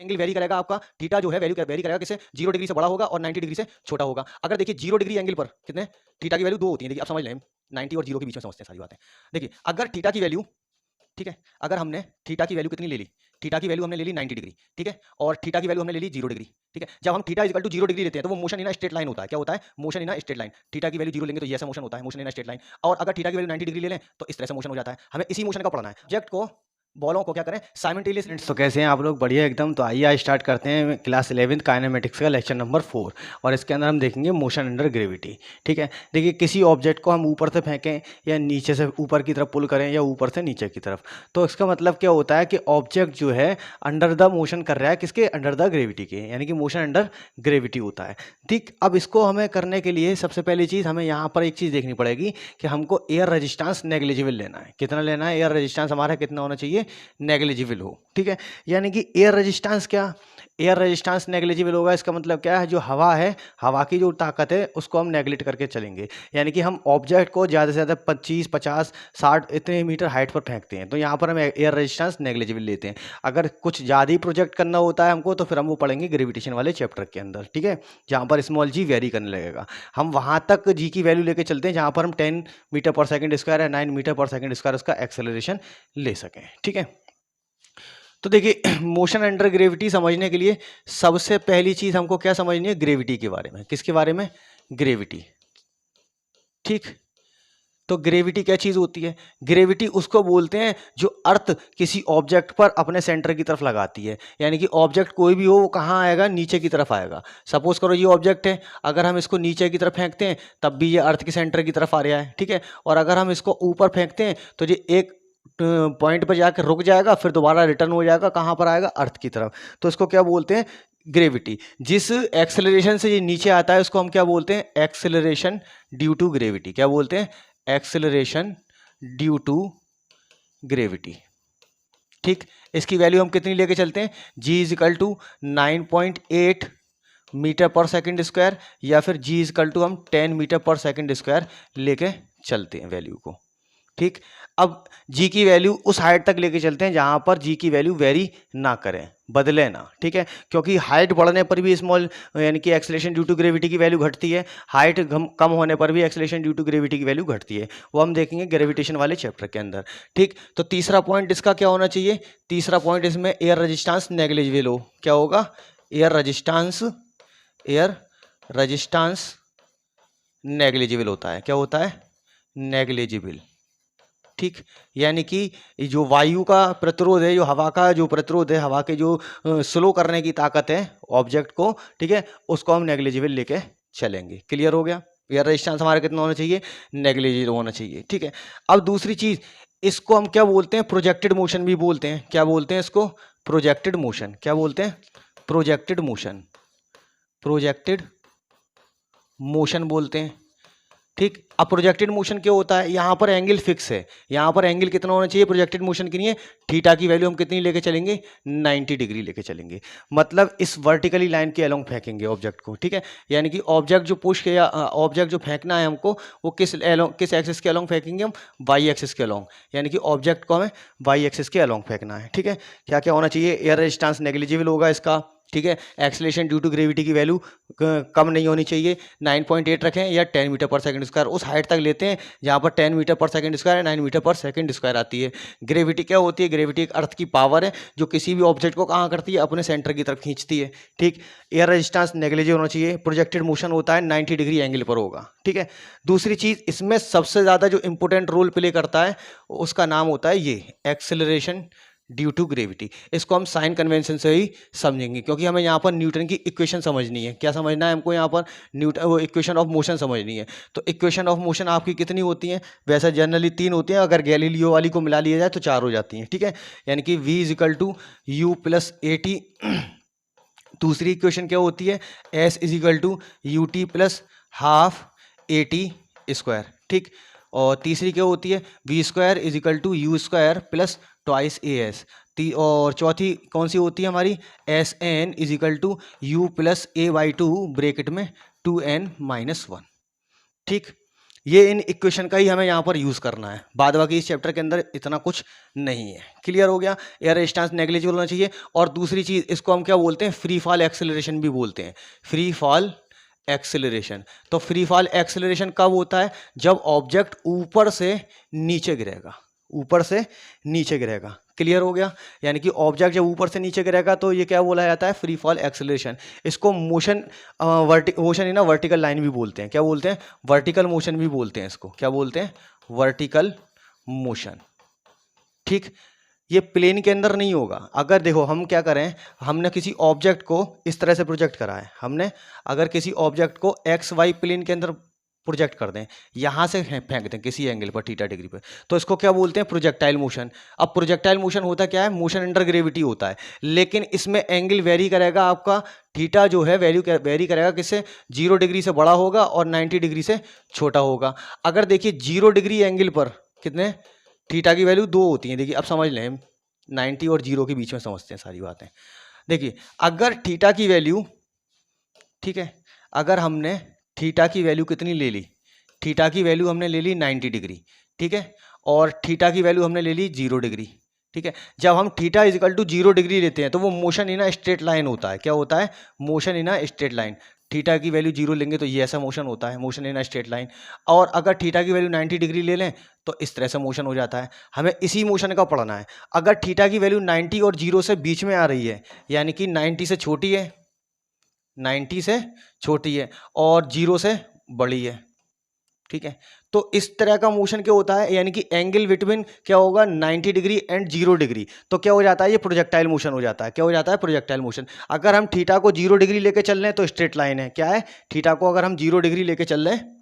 Angle very करेगा आपका, theta जो है वैल्यू वेरी करेगा किससे, 0 डिग्री से बड़ा होगा और 90 डिग्री से छोटा होगा। अगर देखिए 0 डिग्री एंगल पर कितने, थीटा की वैल्यू 2 होती है। देखिए अब समझ लें, 90 और 0 के बीच में समझते हैं सारी बातें। देखिए अगर थीटा की वैल्यू, ठीक है, अगर हमने थीटा की वैल्यू कितनी ले ली, थीटा की वैल्यू हमने ले ली 90 डिग्री, ठीक है, और थीटा की वैल्यू हमने ले ली 0 डिग्री, ठीक है। जब हम थीटा इक्वल टू 0 डिग्री लेते हैं तो वो मोशन इन स्ट्रेट लाइन होता है। क्या होता है, motion in straight line. Theta की वैल्यू 0 लेंगे तो ये ऐसा मोशन होता है, मोशन इन स्ट्रेट लाइन। और अगर थीटा की वैल्यू 90 डिग्री ले लें तो इस तरह से मोशन हो जाता है। हमें इसी मोशन का पढ़ना है। ऑब्जेक्ट को, बॉलों को क्या करें, साइमल्टेनियस। फ्रेंड्स, तो कैसे हैं आप लोग? बढ़िया एकदम। तो आइए आज स्टार्ट करते हैं क्लास 11th काइनेमेटिक्स का लेक्चर नंबर 4। और इसके अंदर हम देखेंगे मोशन अंडर ग्रेविटी। ठीक है, देखिए किसी ऑब्जेक्ट को हम ऊपर से फेंकें या नीचे से ऊपर की तरफ पुल करें या ऊपर से नीचे की तरफ, तो इसका मतलब क्या होता है कि ऑब्जेक्ट जो है अंडर द मोशन कर रहा है, किसके, अंडर द ग्रेविटी के, यानी कि मोशन अंडर ग्रेविटी होता है। ठीक, अब इसको हमें करने के लिए सबसे पहली चीज़ हमें यहाँ पर एक चीज़ देखनी पड़ेगी कि हमको एयर रेजिस्टेंस नेग्लिजिबल लेना है। कितना लेना है? एयर रेजिस्टेंस हमारा कितना होना चाहिए? नेग्लिजिबल हो। ठीक है, यानी कि एयर रेजिस्टेंस क्या, एयर रेजिस्टेंस नेग्लिजिबल होगा। इसका मतलब क्या है, जो हवा है, हवा की जो ताकत है उसको हम नेग्लेक्ट करके चलेंगे। यानी कि हम ऑब्जेक्ट को ज़्यादा से ज़्यादा 25, 50, 60 इतने मीटर हाइट पर फेंकते हैं, तो यहाँ पर हम एयर रेजिस्टेंस नेग्लिजिबल लेते हैं। अगर कुछ ज़्यादा ही प्रोजेक्ट करना होता है हमको, तो फिर हम वो पढ़ेंगे ग्रेविटेशन वाले चैप्टर के अंदर। ठीक है, जहाँ पर स्मॉल जी वेरी करने लगेगा। हम वहाँ तक जी की वैल्यू लेके चलते हैं जहाँ पर हम 10 मीटर पर सेकेंड स्क्वायर या 9 मीटर पर सेकेंड स्क्वायर उसका एक्सेलरेशन ले सकें। ठीक है, तो देखिए मोशन अंडर ग्रेविटी समझने के लिए सबसे पहली चीज हमको क्या समझनी है, ग्रेविटी के बारे में। किसके बारे में? ग्रेविटी। ठीक, तो ग्रेविटी क्या चीज होती है? ग्रेविटी उसको बोलते हैं जो अर्थ किसी ऑब्जेक्ट पर अपने सेंटर की तरफ लगाती है। यानी कि ऑब्जेक्ट कोई भी हो वो कहाँ आएगा, नीचे की तरफ आएगा। सपोज करो ये ऑब्जेक्ट है, अगर हम इसको नीचे की तरफ फेंकते हैं तब भी ये अर्थ के सेंटर की तरफ आ रहा है। ठीक है, और अगर हम इसको ऊपर फेंकते हैं तो ये एक पॉइंट पर जाकर रुक जाएगा, फिर दोबारा रिटर्न हो जाएगा, कहाँ पर आएगा, अर्थ की तरफ। तो इसको क्या बोलते हैं? ग्रेविटी। जिस एक्सेलरेशन से ये नीचे आता है उसको हम क्या बोलते हैं? Acceleration due to gravity. क्या बोलते हैं? Acceleration due to gravity. ठीक, इसकी वैल्यू हम कितनी लेके चलते हैं? G is equal to 9.8 metre पर सेकंड स्क्वायर, या फिर जी इज इक्वल टू हम 10 मीटर पर सेकंड स्क्वायर लेके चलते हैं वैल्यू को। ठीक, अब जी की वैल्यू उस हाइट तक लेके चलते हैं जहां पर जी की वैल्यू वेरी ना करें, बदले ना। ठीक है, क्योंकि हाइट बढ़ने पर भी स्मॉल यानी कि एक्सेलरेशन ड्यू टू ग्रेविटी की वैल्यू घटती है, हाइट कम होने पर भी एक्सेलरेशन ड्यू टू ग्रेविटी की वैल्यू घटती है। वो हम देखेंगे ग्रेविटेशन वाले चैप्टर के अंदर। ठीक, तो तीसरा पॉइंट इसका क्या होना चाहिए? तीसरा पॉइंट इसमें एयर रेजिस्टेंस नेग्लिजिबल हो। क्या होगा? Air resistance, air resistance negligible होता है। क्या होता है? नेग्लिजिबल। ठीक, यानी कि जो वायु का प्रतिरोध है, जो हवा का जो प्रतिरोध है, हवा के जो स्लो करने की ताकत है ऑब्जेक्ट को, ठीक है, उसको हम नेग्लिजिबल लेके चलेंगे। क्लियर हो गया? एयर रेजिस्टेंस हमारा कितना होना चाहिए? नेग्लिजिबल होना चाहिए। ठीक है, अब दूसरी चीज, इसको हम क्या बोलते हैं? प्रोजेक्टेड मोशन भी बोलते हैं। क्या बोलते हैं इसको? Projected motion. क्या बोलते हैं? प्रोजेक्टेड मोशन, प्रोजेक्टेड मोशन बोलते हैं। ठीक, अब प्रोजेक्टेड मोशन क्या होता है? यहाँ पर एंगल फिक्स है, यहाँ पर एंगल कितना होना चाहिए प्रोजेक्टेड मोशन के लिए? थीटा की वैल्यू हम कितनी लेके चलेंगे? 90 डिग्री लेके चलेंगे। मतलब इस वर्टिकली लाइन के अलोंग फेंकेंगे ऑब्जेक्ट को। ठीक है, यानी कि ऑब्जेक्ट जो पुश किया, ऑब्जेक्ट जो फेंकना है हमको, वो किस एक्सिस के अलोंग फेंकेंगे हम? वाई एक्सिस के अलोंग। यानी कि ऑब्जेक्ट को हमें वाई एक्सिस के अलोंग फेंकना है। ठीक है, क्या क्या होना चाहिए? एयर रेजिस्टेंस नेग्लिजिबल होगा इसका। ठीक है, एक्सेलरेशन ड्यू टू ग्रेविटी की वैल्यू कम नहीं होनी चाहिए, 9.8 रखें या 10 मीटर पर सेकंड स्क्वायर उस हाइट तक लेते हैं जहाँ पर 10 मीटर पर सेकंड स्क्वायर या 9 मीटर पर सेकंड स्क्वायर आती है। ग्रेविटी क्या होती है? ग्रेविटी एक अर्थ की पावर है जो किसी भी ऑब्जेक्ट को कहाँ करती है? अपने सेंटर की तरफ खींचती है। ठीक, एयर रेजिस्टेंस नेग्लिजिबल होना चाहिए, प्रोजेक्टेड मोशन होता है 90 डिग्री एंगल पर होगा। ठीक है, दूसरी चीज इसमें सबसे ज्यादा जो इंपोर्टेंट रोल प्ले करता है उसका नाम होता है ये एक्सेलरेशन ड्यू टू ग्रेविटी। इसको हम साइन कन्वेंशन से ही समझेंगे, क्योंकि हमें यहाँ पर न्यूटन की इक्वेशन समझनी है। क्या समझना है हमको? यहाँ पर न्यूटन वो इक्वेशन ऑफ मोशन समझनी है। तो इक्वेशन ऑफ मोशन आपकी कितनी होती है? वैसे जनरली 3 होती हैं, अगर गैलीलियो वाली को मिला लिया जाए तो 4 हो जाती हैं। ठीक है, यानी कि v is equal to u plus a t. दूसरी इक्वेशन क्या होती है? s is equal to u t plus half a t square. ठीक, और तीसरी क्या होती है? V square is equal to u square plus twice a s. और चौथी कौन सी होती है हमारी? S n is equal to u plus a by two bracket में 2n-1। ठीक, ये इन इक्वेशन का ही हमें यहाँ पर यूज़ करना है, बाद बाकी इस चैप्टर के अंदर इतना कुछ नहीं है। क्लियर हो गया? एयर रेजिस्टेंस नेग्लिजिबल होना चाहिए। और दूसरी चीज़, इसको हम क्या बोलते हैं? फ्री फॉल एक्सेलरेशन भी बोलते हैं, फ्री फॉल एक्सेलरेशन। तो फ्री फॉल एक्सेलरेशन कब होता है? जब ऑब्जेक्ट ऊपर से नीचे गिरेगा, ऊपर से नीचे गिरेगा। क्लियर हो गया? यानी कि ऑब्जेक्ट जब ऊपर से नीचे गिरेगा तो ये क्या बोला जाता है? Free fall acceleration. इसको motion motion in vertical line भी बोलते हैं। क्या बोलते हैं? वर्टिकल मोशन भी बोलते हैं इसको। क्या बोलते हैं? Vertical motion. ठीक, ये प्लेन के अंदर नहीं होगा। अगर देखो हम क्या करें, हमने किसी ऑब्जेक्ट को इस तरह से प्रोजेक्ट करा है, हमने अगर किसी ऑब्जेक्ट को एक्स वाई प्लेन के अंदर प्रोजेक्ट कर दें, यहाँ से फेंक दें किसी एंगल पर, थीटा डिग्री पर, तो इसको क्या बोलते हैं? Projectile motion. अब प्रोजेक्टाइल मोशन होता क्या है? मोशन अंडर ग्रेविटी होता है, लेकिन इसमें एंगल वेरी करेगा आपका। थीटा जो है वैल्यू वेरी करेगा किससे? 0 डिग्री से बड़ा होगा और 90 डिग्री से छोटा होगा। अगर देखिए 0 डिग्री एंगल पर कितने थीटा की वैल्यू 2 होती है। देखिए अब समझ लें, 90 और 0 के बीच में समझते हैं सारी बातें। देखिए अगर थीटा की वैल्यू, ठीक है, अगर हमने थीटा की वैल्यू कितनी ले ली? थीटा की वैल्यू हमने ले ली 90 डिग्री, ठीक है, और थीटा की वैल्यू हमने ले ली 0 डिग्री, ठीक है। जब हम theta is equal to 0 degree लेते हैं तो वो motion in a straight line होता है। क्या होता है? Motion in a straight line. Theta की वैल्यू 0 लेंगे तो ये ऐसा मोशन होता है, motion in a straight line. और अगर थीटा की वैल्यू 90 डिग्री ले लें तो इस तरह से मोशन हो जाता है। हमें इसी मोशन का पढ़ना है। अगर थीटा की वैल्यू 90 और 0 से बीच में आ रही है, यानी कि 90 से छोटी है, 90 से छोटी है और 0 से बड़ी है, ठीक है, तो इस तरह का मोशन क्या होता है? यानी कि एंगल बिटवीन क्या होगा? 90 डिग्री एंड 0 डिग्री। तो क्या हो जाता है? ये प्रोजेक्टाइल मोशन हो जाता है। क्या हो जाता है? Projectile motion. अगर हम थीटा को 0 डिग्री लेके चल रहे हैं तो स्ट्रेट लाइन है। क्या है? थीटा को अगर हम 0 डिग्री लेके चल रहे हैं,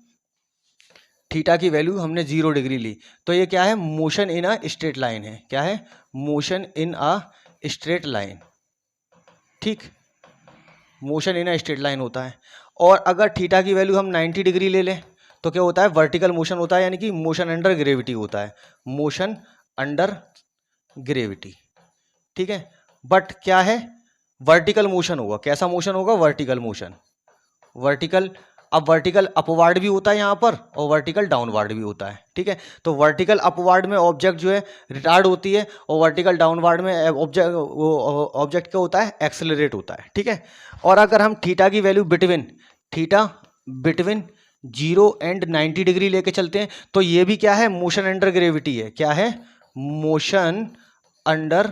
थीटा की वैल्यू हमने 0 डिग्री ली, तो ये क्या है? Motion in a straight line है। क्या है? Motion in a straight line. ठीक, motion in a straight line होता है। और अगर थीटा की वैल्यू हम 90 डिग्री ले लें तो क्या होता है? वर्टिकल मोशन होता है, यानी कि मोशन अंडर ग्रेविटी होता है, मोशन अंडर ग्रेविटी, ठीक है। बट क्या है? वर्टिकल मोशन होगा। कैसा मोशन होगा? Vertical motion. वर्टिकल, अब वर्टिकल अपवार्ड भी होता है यहाँ पर और वर्टिकल डाउनवार्ड भी होता है, ठीक है। तो वर्टिकल अपवार्ड में ऑब्जेक्ट जो है रिटार्ड होती है और वर्टिकल डाउनवार्ड में ऑब्जेक्ट क्या होता है? एक्सेलरेट होता है, ठीक है। और अगर हम थीटा की वैल्यू बिटवीन 0 एंड 90 डिग्री लेके चलते हैं तो ये भी क्या है? मोशन अंडर ग्रेविटी है। क्या है? मोशन अंडर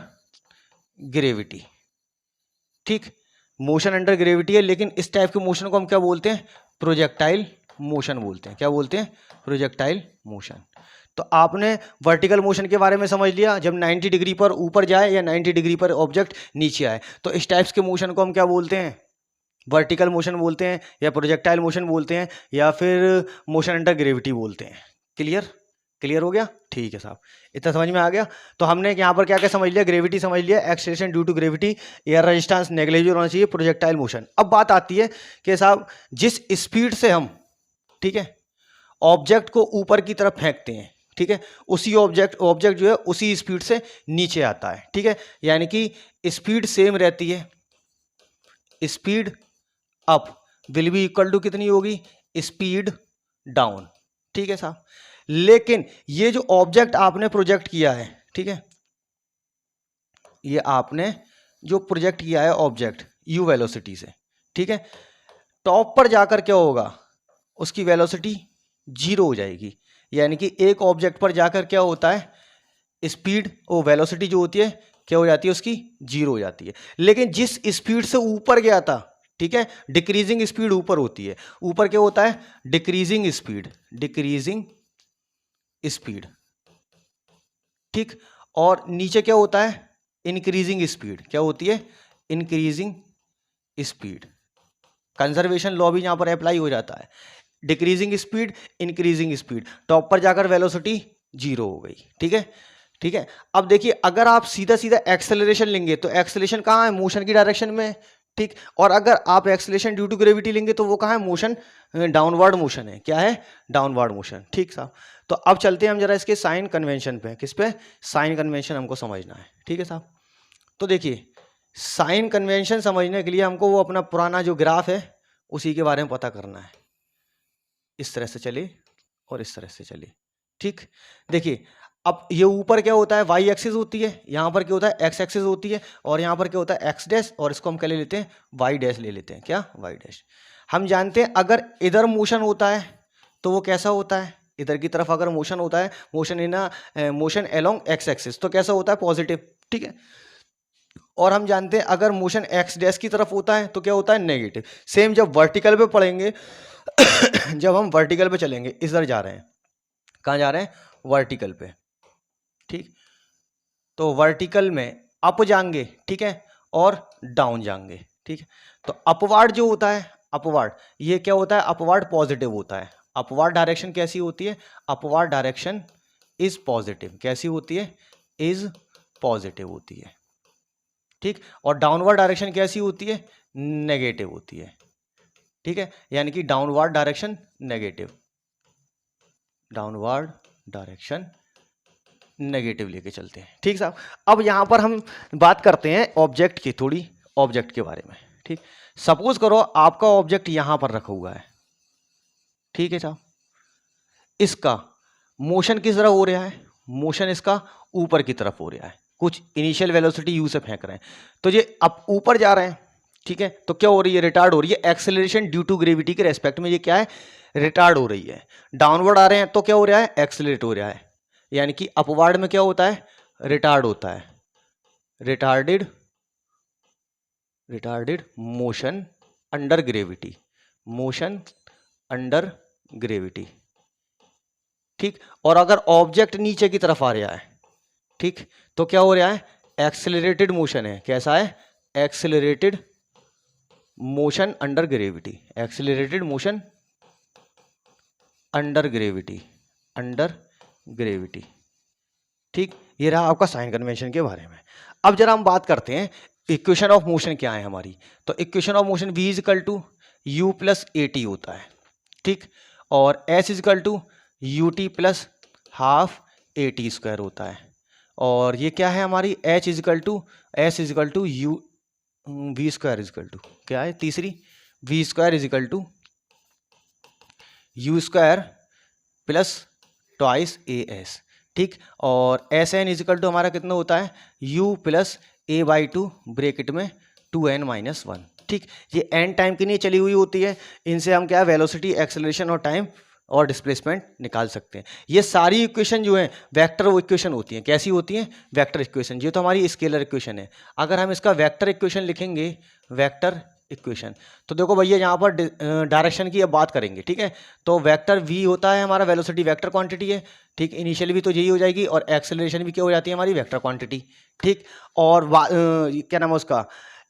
ग्रेविटी, ठीक, मोशन अंडर ग्रेविटी है। लेकिन इस टाइप के मोशन को हम क्या बोलते हैं? प्रोजेक्टाइल मोशन बोलते हैं। क्या बोलते हैं? Projectile motion. तो आपने वर्टिकल मोशन के बारे में समझ लिया, जब 90 डिग्री पर ऊपर जाए या 90 डिग्री पर ऑब्जेक्ट नीचे आए, तो इस टाइप्स के मोशन को हम क्या बोलते हैं? वर्टिकल मोशन बोलते हैं या प्रोजेक्टाइल मोशन बोलते हैं या फिर मोशन अंडर ग्रेविटी बोलते हैं। क्लियर? क्लियर हो गया? ठीक है साहब, इतना समझ में आ गया। तो हमने यहाँ पर क्या क्या समझ लिया? ग्रेविटी समझ लिया, acceleration due to gravity, air resistance negligible होना चाहिए, प्रोजेक्टाइल मोशन। अब बात आती है कि साहब जिस स्पीड से हम, ठीक है, ऑब्जेक्ट को ऊपर की तरफ फेंकते हैं, ठीक है, उसी ऑब्जेक्ट जो है उसी स्पीड से नीचे आता है, ठीक है। यानी कि स्पीड सेम रहती है, speed up will be equal to कितनी होगी? स्पीड डाउन, ठीक है साहब। लेकिन ये जो ऑब्जेक्ट आपने प्रोजेक्ट किया है, ठीक है, ये आपने जो प्रोजेक्ट किया है ऑब्जेक्ट यू वेलोसिटी से, ठीक है, टॉप पर जाकर क्या होगा? उसकी वेलोसिटी 0 हो जाएगी। यानी कि एक ऑब्जेक्ट पर जाकर क्या होता है? स्पीड और वेलोसिटी जो होती है क्या हो जाती है? उसकी 0 हो जाती है। लेकिन जिस स्पीड से ऊपर गया था, ठीक है, डिक्रीजिंग स्पीड ऊपर होती है। ऊपर क्या होता है? डिक्रीजिंग स्पीड, डिक्रीजिंग स्पीड, ठीक। और नीचे क्या होता है? Increasing speed. क्या होती है? Increasing speed. कंजर्वेशन लॉ भी यहां पर अप्लाई हो जाता है। Decreasing speed, increasing speed, top पर जाकर वेलोसिटी 0 हो गई, ठीक है, ठीक है। अब देखिए अगर आप सीधा सीधा एक्सेलरेशन लेंगे तो एक्सेलरेशन कहाँ है? मोशन की डायरेक्शन में, ठीक। और अगर आप एक्सेलरेशन ड्यू टू ग्रेविटी लेंगे तो वो कहाँ है? मोशन डाउनवर्ड मोशन है। क्या है? डाउनवर्ड मोशन, ठीक साहब। तो अब चलते हैं हम जरा इसके साइन कन्वेंशन पे। किस पे? साइन कन्वेंशन हमको समझना है, ठीक है साहब। तो देखिए साइन कन्वेंशन समझने के लिए हमको वो अपना पुराना जो ग्राफ है उसी के बारे में पता करना है। इस तरह से चलिए, और इस तरह से चले। ठीक, देखिए अब ये ऊपर क्या होता है, वाई एक्सिस होती है, यहाँ पर क्या होता है, एक्स एक्सिस होती है, और यहाँ पर क्या होता है, एक्स डैश, और इसको हम क्या ले लेते हैं, वाई डैश ले लेते हैं। क्या, वाई डैश। हम जानते हैं अगर इधर मोशन होता है तो वो कैसा होता है, इधर की तरफ अगर मोशन होता है, motion in motion along x axis, तो कैसा होता है, पॉजिटिव। ठीक है, और हम जानते हैं अगर मोशन एक्स डैश की तरफ होता है तो क्या होता है, नेगेटिव। सेम जब वर्टिकल पे पढ़ेंगे जब हम वर्टिकल पे चलेंगे, इधर जा रहे हैं, कहाँ जा रहे हैं, वर्टिकल पे। ठीक, तो वर्टिकल में अप जाएंगे, ठीक है, और डाउन जाएंगे। ठीक है, तो अपवार्ड जो होता है, अपवार्ड, ये क्या होता है, अपवार्ड पॉजिटिव होता है। अपवार्ड डायरेक्शन कैसी होती है, अपवार्ड डायरेक्शन इज पॉजिटिव। कैसी होती है, इज पॉजिटिव होती है। ठीक, और डाउनवर्ड डायरेक्शन कैसी होती है, नेगेटिव होती है। ठीक है, यानी कि downward direction negative, downward direction negative लेके चलते हैं। ठीक साहब, अब यहां पर हम बात करते हैं ऑब्जेक्ट की, थोड़ी ऑब्जेक्ट के बारे में। ठीक, सपोज करो आपका ऑब्जेक्ट यहां पर रखा हुआ है। ठीक है साहब, इसका मोशन किस तरह हो रहा है, मोशन इसका ऊपर की तरफ हो रहा है, कुछ इनिशियल वेलोसिटी यू से फेंक रहे हैं, तो ये अब ऊपर जा रहे हैं। ठीक है, तो क्या हो रही है, रिटार्ड हो रही है, एक्सेलरेशन ड्यू टू ग्रेविटी के रेस्पेक्ट में ये क्या है, रिटार्ड हो रही है। डाउनवर्ड आ रहे हैं तो क्या हो रहा है, एक्सेलरेट हो रहा है, यानी कि अपवार्ड में क्या होता है, रिटार्ड होता है, retarded, retarded motion under gravity, motion under gravity. ठीक, और अगर ऑब्जेक्ट नीचे की तरफ आ रहा है, ठीक, तो क्या हो रहा है, एक्सेलरेटेड मोशन है। कैसा है, accelerated motion under gravity, accelerated motion under gravity, under gravity. ठीक, ये रहा आपका साइन कन्वेंशन के बारे में। अब जरा हम बात करते हैं इक्वेशन ऑफ मोशन क्या है हमारी। तो equation of motion v is equal to u plus a t होता है। ठीक, और s is equal to u t plus half a t square होता है। और ये क्या है हमारी, h is equal to s is equal to u v square is equal to क्या है, तीसरी, v square is equal to u square plus twice a s. ठीक, और एस एन इजिकल टू हमारा कितना होता है, u plus a by two bracket में 2n-1। ठीक, ये n टाइम के लिए चली हुई होती है, इनसे हम क्या है, वेलोसिटी, एक्सेलरेशन और टाइम और डिस्प्लेसमेंट निकाल सकते हैं। ये सारी इक्वेशन जो है वेक्टर इक्वेशन होती हैं। कैसी होती हैं, वेक्टर इक्वेशन। ये तो हमारी स्केलर इक्वेशन है। अगर हम इसका वेक्टर इक्वेशन लिखेंगे, वेक्टर इक्वेशन, तो देखो भैया यहाँ पर डायरेक्शन की अब बात करेंगे। ठीक है, तो वेक्टर v होता है हमारा, वेलोसिटी वेक्टर क्वांटिटी है। ठीक, इनिशियल भी तो यही हो जाएगी, और एक्सेलरेशन भी क्या हो जाती है हमारी, वेक्टर क्वांटिटी। ठीक, और क्या नाम है उसका,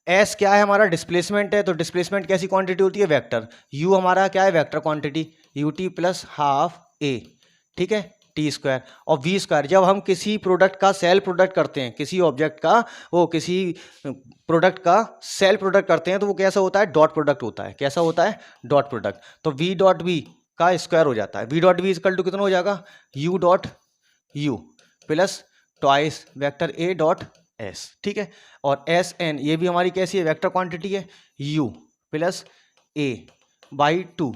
s क्या है हमारा, डिस्प्लेसमेंट है, तो डिस्प्लेसमेंट कैसी क्वांटिटी होती है, वेक्टर। u हमारा क्या है, vector quantity, u t plus half a, ठीक है, टी स्क्वायर, और वी स्क्वायर। जब हम किसी प्रोडक्ट का सेल प्रोडक्ट करते हैं, किसी ऑब्जेक्ट का, वो किसी प्रोडक्ट का सेल प्रोडक्ट करते हैं, तो वो कैसा होता है, डॉट प्रोडक्ट होता है। कैसा होता है, डॉट प्रोडक्ट। तो वी डॉट वी का स्क्वायर हो जाता है। V dot v equal to कितना हो जाएगा, u dot u plus twice vector a dot s. ठीक है, और एस एन ये भी हमारी कैसी है, वेक्टर क्वांटिटी है, you plus a by to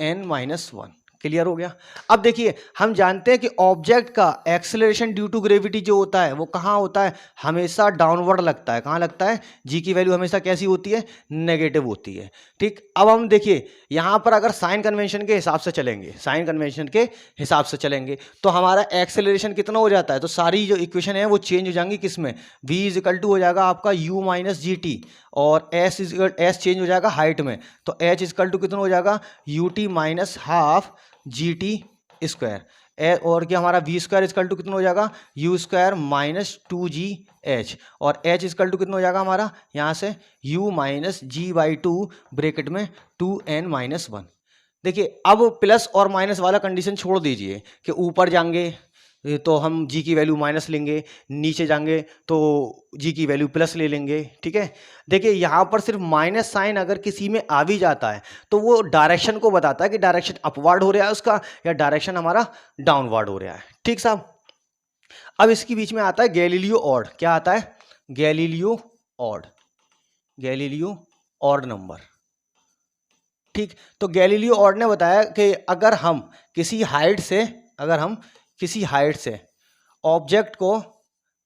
n-1। Clear हो गया। अब देखिए, हम जानते हैं कि ऑब्जेक्ट का एक्सेलरेशन ड्यू टू ग्रेविटी जो होता है वो कहाँ होता है, हमेशा डाउनवर्ड लगता है। कहाँ लगता है, जी की वैल्यू हमेशा कैसी होती है, नेगेटिव होती है। ठीक, अब हम देखिए यहाँ पर अगर साइन कन्वेंशन के हिसाब से चलेंगे, साइन कन्वेंशन के हिसाब से चलेंगे, तो हमारा एक्सेलरेशन कितना हो जाता है, तो सारी जो इक्वेशन है वो चेंज हो जाएंगी। किसमें, v इज इक्वल टू हो जाएगा आपका u माइनस जी टी, और s चेंज हो जाएगा हाइट में, तो h इक्वल टू कितना हो जाएगा, you t minus half g t square, और क्या हमारा वी स्क्वायर इक्वल टू कितना हो जाएगा, यू स्क्वायर माइनस 2gh, और h इक्वल टू कितना हो जाएगा हमारा, यहाँ से u minus g by two bracket में 2n-1। देखिए, अब प्लस और माइनस वाला कंडीशन छोड़ दीजिए कि ऊपर जाएंगे तो हम g की वैल्यू माइनस लेंगे, नीचे जाएंगे तो g की वैल्यू प्लस ले लेंगे। ठीक है, देखिए यहाँ पर सिर्फ माइनस साइन अगर किसी में आ भी जाता है तो वो डायरेक्शन को बताता है कि डायरेक्शन अपवर्ड हो रहा है उसका, या डायरेक्शन हमारा डाउनवर्ड हो रहा है। ठीक साहब, अब इसके बीच में आता है गैलीलियो ऑड। क्या आता है, Galileo odd, Galileo odd number. ठीक। तो गैलीलियो ऑड ने बताया कि अगर हम किसी हाइट से ऑब्जेक्ट को,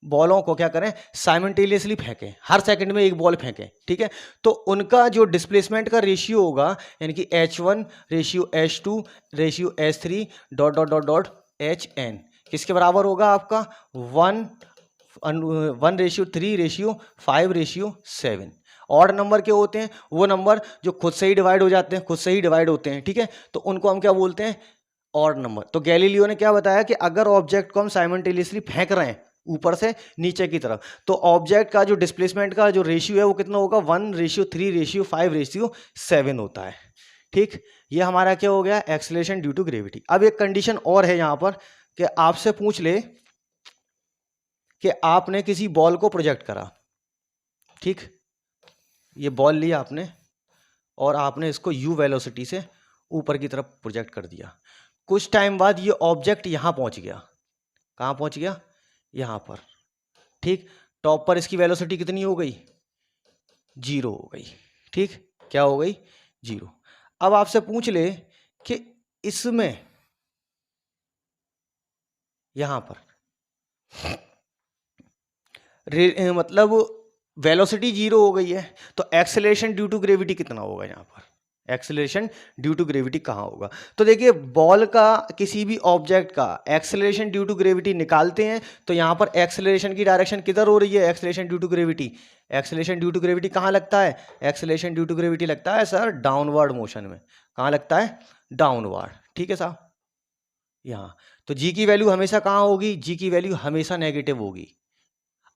बॉलों को क्या करें, साइमल्टेनियसली फेंकें, हर सेकंड में एक बॉल फेंकें, ठीक है, तो उनका जो डिस्प्लेसमेंट का रेशियो होगा, यानी कि H1 ratio H2 ratio H3 dot dot dot dot HN किसके बराबर होगा आपका 1:3:5:7। ऑड नंबर के होते हैं वो नंबर जो खुद से ही डिवाइड हो जाते हैं, खुद से ही डिवाइड होते हैं, ठीक है, तो उनको हम क्या बोलते हैं, ऑड नंबर। तो गैलीलियो ने क्या बताया कि अगर ऑब्जेक्ट को हम साइमल्टेनियसली फेंक रहे हैं ऊपर से नीचे की तरफ, तो ऑब्जेक्ट का जो डिस्प्लेसमेंट का जो रेशियो है वो कितना होगा, 1:3:5:7 होता है, ठीक। ये हमारा क्या हो गया, एक्सेलरेशन ड्यू टू ग्रेविटी। अब एक कंडीशन और है यहां पर कि आपसे पूछ ले कि आपने किसी बॉल को प्रोजेक्ट करा, ठीक, ये बॉल लिया आपने और आपने इसको u वेलोसिटी से ऊपर की तरफ प्रोजेक्ट कर दिया। कुछ टाइम बाद ये ऑब्जेक्ट यहां पहुंच गया, कहां पहुंच गया, यहां पर, ठीक। टॉप पर इसकी वेलोसिटी कितनी हो गई, 0 हो गई, ठीक, क्या हो गई, 0। अब आपसे पूछ ले कि इसमें यहां पर मतलब वेलोसिटी 0 हो गई है, तो एक्सेलरेशन ड्यू टू ग्रेविटी कितना होगा, यहां पर एक्सेलरेशन ड्यू टू ग्रेविटी कहाँ होगा। तो देखिए बॉल का, किसी भी ऑब्जेक्ट का एक्सेलरेशन ड्यू टू ग्रेविटी निकालते हैं तो यहाँ पर एक्सेलरेशन की डायरेक्शन किधर हो रही है, acceleration due to gravity, acceleration due to gravity कहाँ लगता है, एक्सेलरेशन ड्यू टू ग्रेविटी लगता है सर डाउनवर्ड मोशन में, कहाँ लगता है, डाउनवर्ड, ठीक है साहब, यहाँ। तो जी की वैल्यू हमेशा कहाँ होगी, जी की वैल्यू हमेशा नेगेटिव होगी।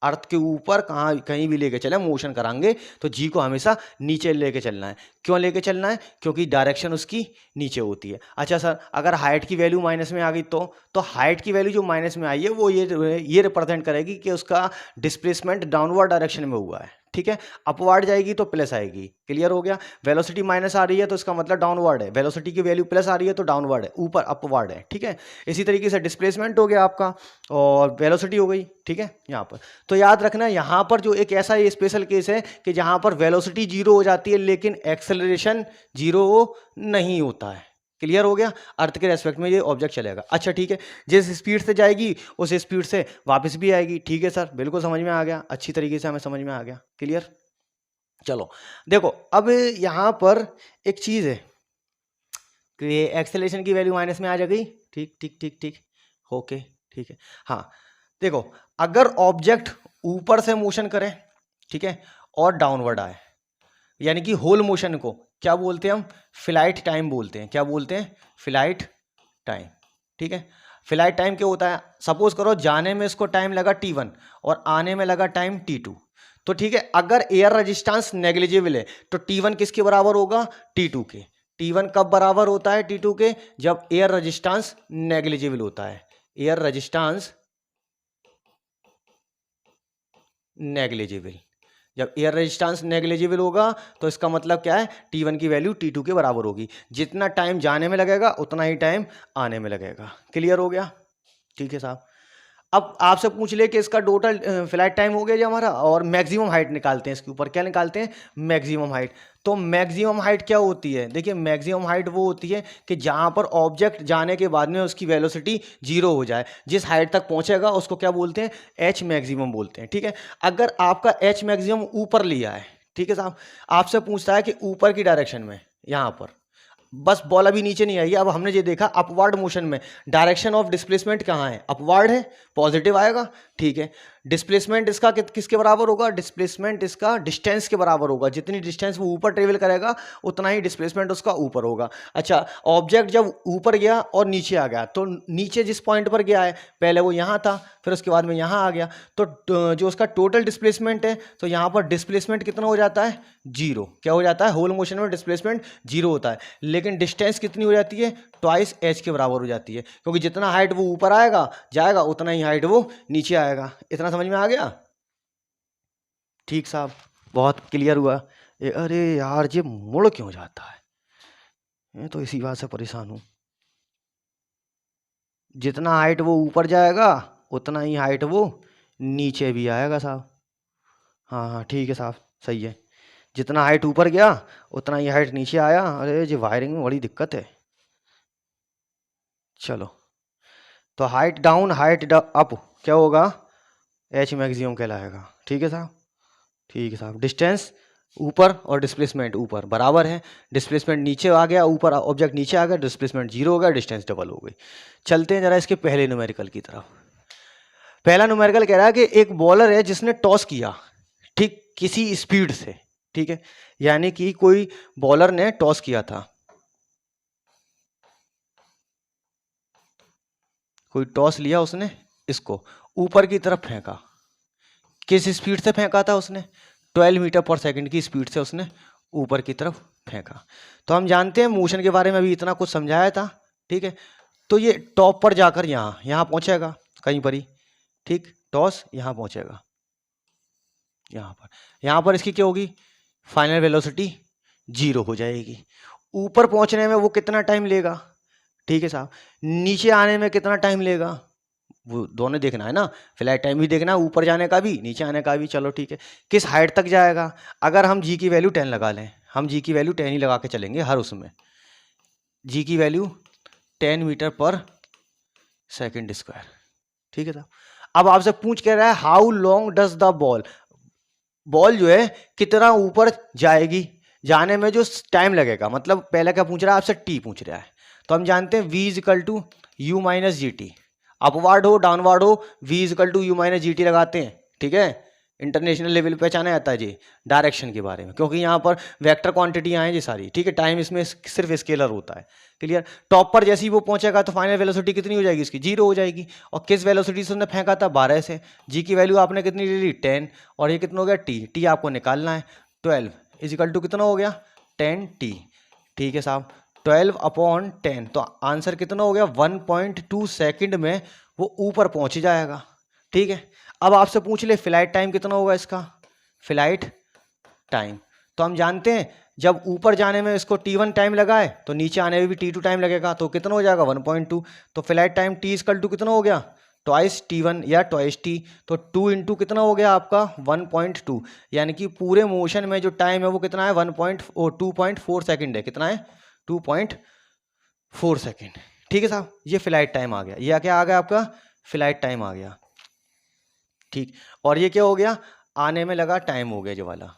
अर्थ के ऊपर कहाँ कहीं भी लेके चले मोशन कराएंगे तो जी को हमेशा नीचे लेके चलना है। क्यों लेके चलना है, क्योंकि डायरेक्शन उसकी नीचे होती है। अच्छा सर अगर हाइट की वैल्यू माइनस में आ गई तो हाइट की वैल्यू जो माइनस में आई है वो ये रिप्रेजेंट करेगी कि उसका डिस्प्लेसमेंट डाउनवर्ड डायरेक्शन में हुआ है, ठीक है। अपवर्ड जाएगी तो प्लस आएगी, क्लियर हो गया। वेलोसिटी माइनस आ रही है तो इसका मतलब डाउनवर्ड है, वेलोसिटी की वैल्यू प्लस आ रही है तो डाउनवर्ड है, ऊपर अपवर्ड है, ठीक है। इसी तरीके से डिस्प्लेसमेंट हो गया आपका और वेलोसिटी हो गई, ठीक है यहाँ पर। तो याद रखना यहाँ पर जो एक ऐसा ये स्पेशल केस है कि जहाँ पर वेलोसिटी 0 हो जाती है लेकिन एक्सेलरेशन 0 नहीं होता है, क्लियर हो गया। अर्थ के रेस्पेक्ट में ये ऑब्जेक्ट चलेगा। अच्छा ठीक है, जिस स्पीड से जाएगी उस स्पीड से वापस भी आएगी, ठीक है सर, बिल्कुल समझ में आ गया, अच्छी तरीके से हमें समझ में आ गया, क्लियर। चलो देखो अब यहाँ पर एक चीज़ है कि एक्सेलरेशन की वैल्यू माइनस में आ जाएगी, ठीक ठीक ठीक ठीक, ओके ठीक है। हाँ देखो अगर ऑब्जेक्ट ऊपर से मोशन करे, ठीक है, और डाउनवर्ड आए, यानी कि होल मोशन को क्या बोलते हैं हम, फ्लाइट टाइम बोलते हैं। क्या बोलते हैं, फ्लाइट टाइम, ठीक है। फ्लाइट टाइम क्या होता है, सपोज करो जाने में इसको टाइम लगा T1 और आने में लगा टाइम T2, तो ठीक है अगर एयर रेजिस्टेंस नेग्लिजिबल है तो T1 किसके बराबर होगा, T2 के। T1 कब बराबर होता है T2 के, जब एयर रेजिस्टेंस नेग्लिजिबल होता है, एयर रेजिस्टेंस नेग्लिजिबल। जब एयर रेजिस्टेंस नेग्लिजिबल होगा तो इसका मतलब क्या है, T1 की वैल्यू T2 के बराबर होगी। जितना टाइम जाने में लगेगा उतना ही टाइम आने में लगेगा, क्लियर हो गया, ठीक है साहब। अब आपसे पूछ ले कि इसका टोटल फ्लाइट टाइम हो गया जी हमारा, और मैक्सिमम हाइट निकालते हैं इसके ऊपर, क्या निकालते हैं, मैक्सिमम हाइट। तो मैक्सिमम हाइट क्या होती है, देखिए मैक्सिमम हाइट वो होती है कि जहां पर ऑब्जेक्ट जाने के बाद में उसकी वेलोसिटी 0 हो जाए, जिस हाइट तक पहुंचेगा उसको क्या बोलते हैं, एच मैक्सिमम बोलते हैं, ठीक है। अगर आपका एच मैक्सिमम ऊपर लिया है, ठीक है साहब, आपसे पूछता है कि ऊपर की डायरेक्शन में, यहां पर बस बॉल अभी नीचे नहीं आई है। अब हमने ये देखा अपवर्ड मोशन में डायरेक्शन ऑफ डिस्प्लेसमेंट कहाँ है, अपवर्ड है, पॉजिटिव आएगा, ठीक है। डिस्प्लेसमेंट इसका किसके बराबर होगा, डिस्प्लेसमेंट इसका डिस्टेंस के बराबर होगा, जितनी डिस्टेंस वो ऊपर ट्रेवल करेगा उतना ही डिस्प्लेसमेंट उसका ऊपर होगा। अच्छा ऑब्जेक्ट जब ऊपर गया और नीचे आ गया, तो नीचे जिस पॉइंट पर गया है पहले वो यहाँ था, फिर उसके बाद में यहाँ आ गया, तो जो उसका टोटल डिस्प्लेसमेंट है, तो यहाँ पर डिस्प्लेसमेंट कितना हो जाता है, 0। क्या हो जाता है, होल मोशन में डिस्प्लेसमेंट 0 होता है, लेकिन डिस्टेंस कितनी हो जाती है, ट्वाइस एच के बराबर हो जाती है, क्योंकि जितना हाइट वो ऊपर आएगा जाएगा उतना ही हाइट वो नीचे आएगा। इतना समझ में आ गया, ठीक साहब, बहुत क्लियर हुआ। अरे यार ये मुड़ क्यों जाता है, मैं तो इसी बात से परेशान हूँ। जितना हाइट वो ऊपर जाएगा उतना ही हाइट वो नीचे भी आएगा साहब। हाँ हाँ ठीक है साहब, सही है। जितना हाइट ऊपर गया उतना ही हाइट नीचे आया। अरे जी वायरिंग में बड़ी दिक्कत है। चलो, तो हाइट डाउन हाइट अप क्या होगा, एच मैक्सिमम कहलाएगा। ठीक है साहब, ठीक है साहब। डिस्टेंस ऊपर और डिस्प्लेसमेंट ऊपर बराबर है, डिस्प्लेसमेंट नीचे आ गया, ऊपर ऑब्जेक्ट नीचे आ गया, डिस्प्लेसमेंट जीरो हो गया, डिस्टेंस डबल हो गई। चलते हैं जरा इसके पहले न्यूमेरिकल की तरफ। पहला न्यूमेरिकल कह रहा है कि एक बॉलर है जिसने टॉस किया, ठीक, किसी स्पीड से, ठीक है, यानी कि कोई बॉलर ने टॉस किया था, कोई टॉस लिया उसने, इसको ऊपर की तरफ फेंका। किस स्पीड से फेंका था उसने, 12 मीटर पर सेकंड की स्पीड से उसने ऊपर की तरफ फेंका। तो हम जानते हैं मोशन के बारे में अभी इतना कुछ समझाया था, ठीक है। तो ये टॉप पर जाकर यहाँ यहाँ पहुंचेगा कहीं पर ही, ठीक, टॉस यहाँ पहुंचेगा, यहाँ पर इसकी क्या होगी, फाइनल वेलोसिटी जीरो हो जाएगी। ऊपर पहुंचने में वो कितना टाइम लेगा, ठीक है साहब, नीचे आने में कितना टाइम लेगा, वो दोनों देखना है ना, फ्लाइट टाइम भी देखना है, ऊपर जाने का भी नीचे आने का भी। चलो ठीक है, किस हाइट तक जाएगा, अगर हम जी की वैल्यू 10 लगा लें, हम जी की वैल्यू 10 ही लगा के चलेंगे हर उसमें, जी की वैल्यू 10 मीटर पर सेकंड स्क्वायर, ठीक है साहब। अब आपसे पूछ के रहा है how long does the ball, ball जो है कितना ऊपर जाएगी, जाने में जो टाइम लगेगा, मतलब पहले क्या पूछ रहा है आपसे, टी पूछ रहा है। तो हम जानते हैं v is equal to u minus g t, upward हो डाउनवार्ड हो v is equal to u minus g t लगाते हैं, ठीक है। इंटरनेशनल लेवल पे पहचाना जाता है जी डायरेक्शन के बारे में, क्योंकि यहाँ पर वेक्टर क्वांटिटियाँ हैं जी सारी, ठीक है, टाइम इसमें सिर्फ स्केलर होता है, क्लियर। टॉप पर जैसे ही वो पहुंचेगा तो फाइनल वेलोसिटी कितनी हो जाएगी इसकी, जीरो हो जाएगी। और किस वेलोसिटी से उसने फेंका था, 12 से, जी की वैल्यू आपने कितनी ले ली, 10, और ये कितना हो गया, टी, टी आपको निकालना है, 12 इजिकल टू कितना हो गया, 10 टी, ठीक है साहब, 12/10, तो आंसर कितना हो गया, 1.2 सेकंड में वो ऊपर पहुंच जाएगा, ठीक है। अब आपसे पूछ ले फ्लाइट टाइम कितना होगा इसका, फ्लाइट टाइम, तो हम जानते हैं जब ऊपर जाने में इसको t1 टाइम लगा है तो नीचे आने में भी t2 टाइम लगेगा, तो कितना हो जाएगा 1.2। तो flight time t equal to कितना हो गया, ट्वाइस t1 या ट्वाइस t, तो 2 इंटू कितना हो गया आपका 1.2, यानी कि पूरे मोशन में जो टाइम है वो कितना है 2.4 सेकेंड है, कितना है 2.4 सेकेंड, ठीक है साहब। ये फ्लाइट टाइम आ गया, ये क्या आ गया आपका, फ्लाइट टाइम आ गया, ठीक। और ये क्या हो गया, आने में लगा टाइम हो गया जो वाला,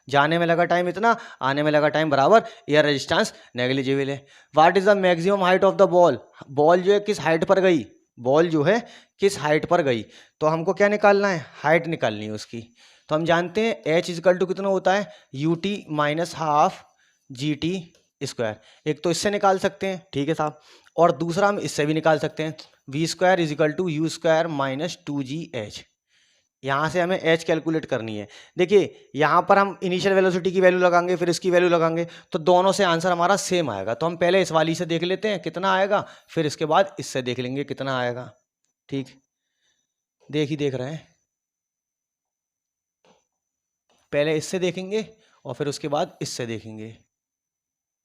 जाने में लगा टाइम इतना, आने में लगा टाइम बराबर, एयर रेजिस्टेंस नेग्लिजिबल है। What is the maximum height of the ball, ball जो है किस हाइट पर गई, बॉल जो है किस हाइट पर गई, तो हमको क्या निकालना है, हाइट निकालनी है उसकी। तो हम जानते हैं एच इजकल टू कितना होता है, you t minus half g t square, एक तो इससे निकाल सकते हैं, ठीक है साहब, और दूसरा हम इससे भी निकाल सकते हैं, v square is equal to u square minus 2gh। यहाँ से हमें एच कैलकुलेट करनी है। देखिए यहाँ पर हम इनिशियल वेलोसिटी की वैल्यू लगाएंगे, फिर इसकी वैल्यू लगाएंगे, तो दोनों से आंसर हमारा सेम आएगा। तो हम पहले इस वाली से देख लेते हैं कितना आएगा, फिर इसके बाद इससे देख लेंगे कितना आएगा, ठीक, देख रहे हैं, पहले इससे देखेंगे और फिर उसके बाद इससे देखेंगे,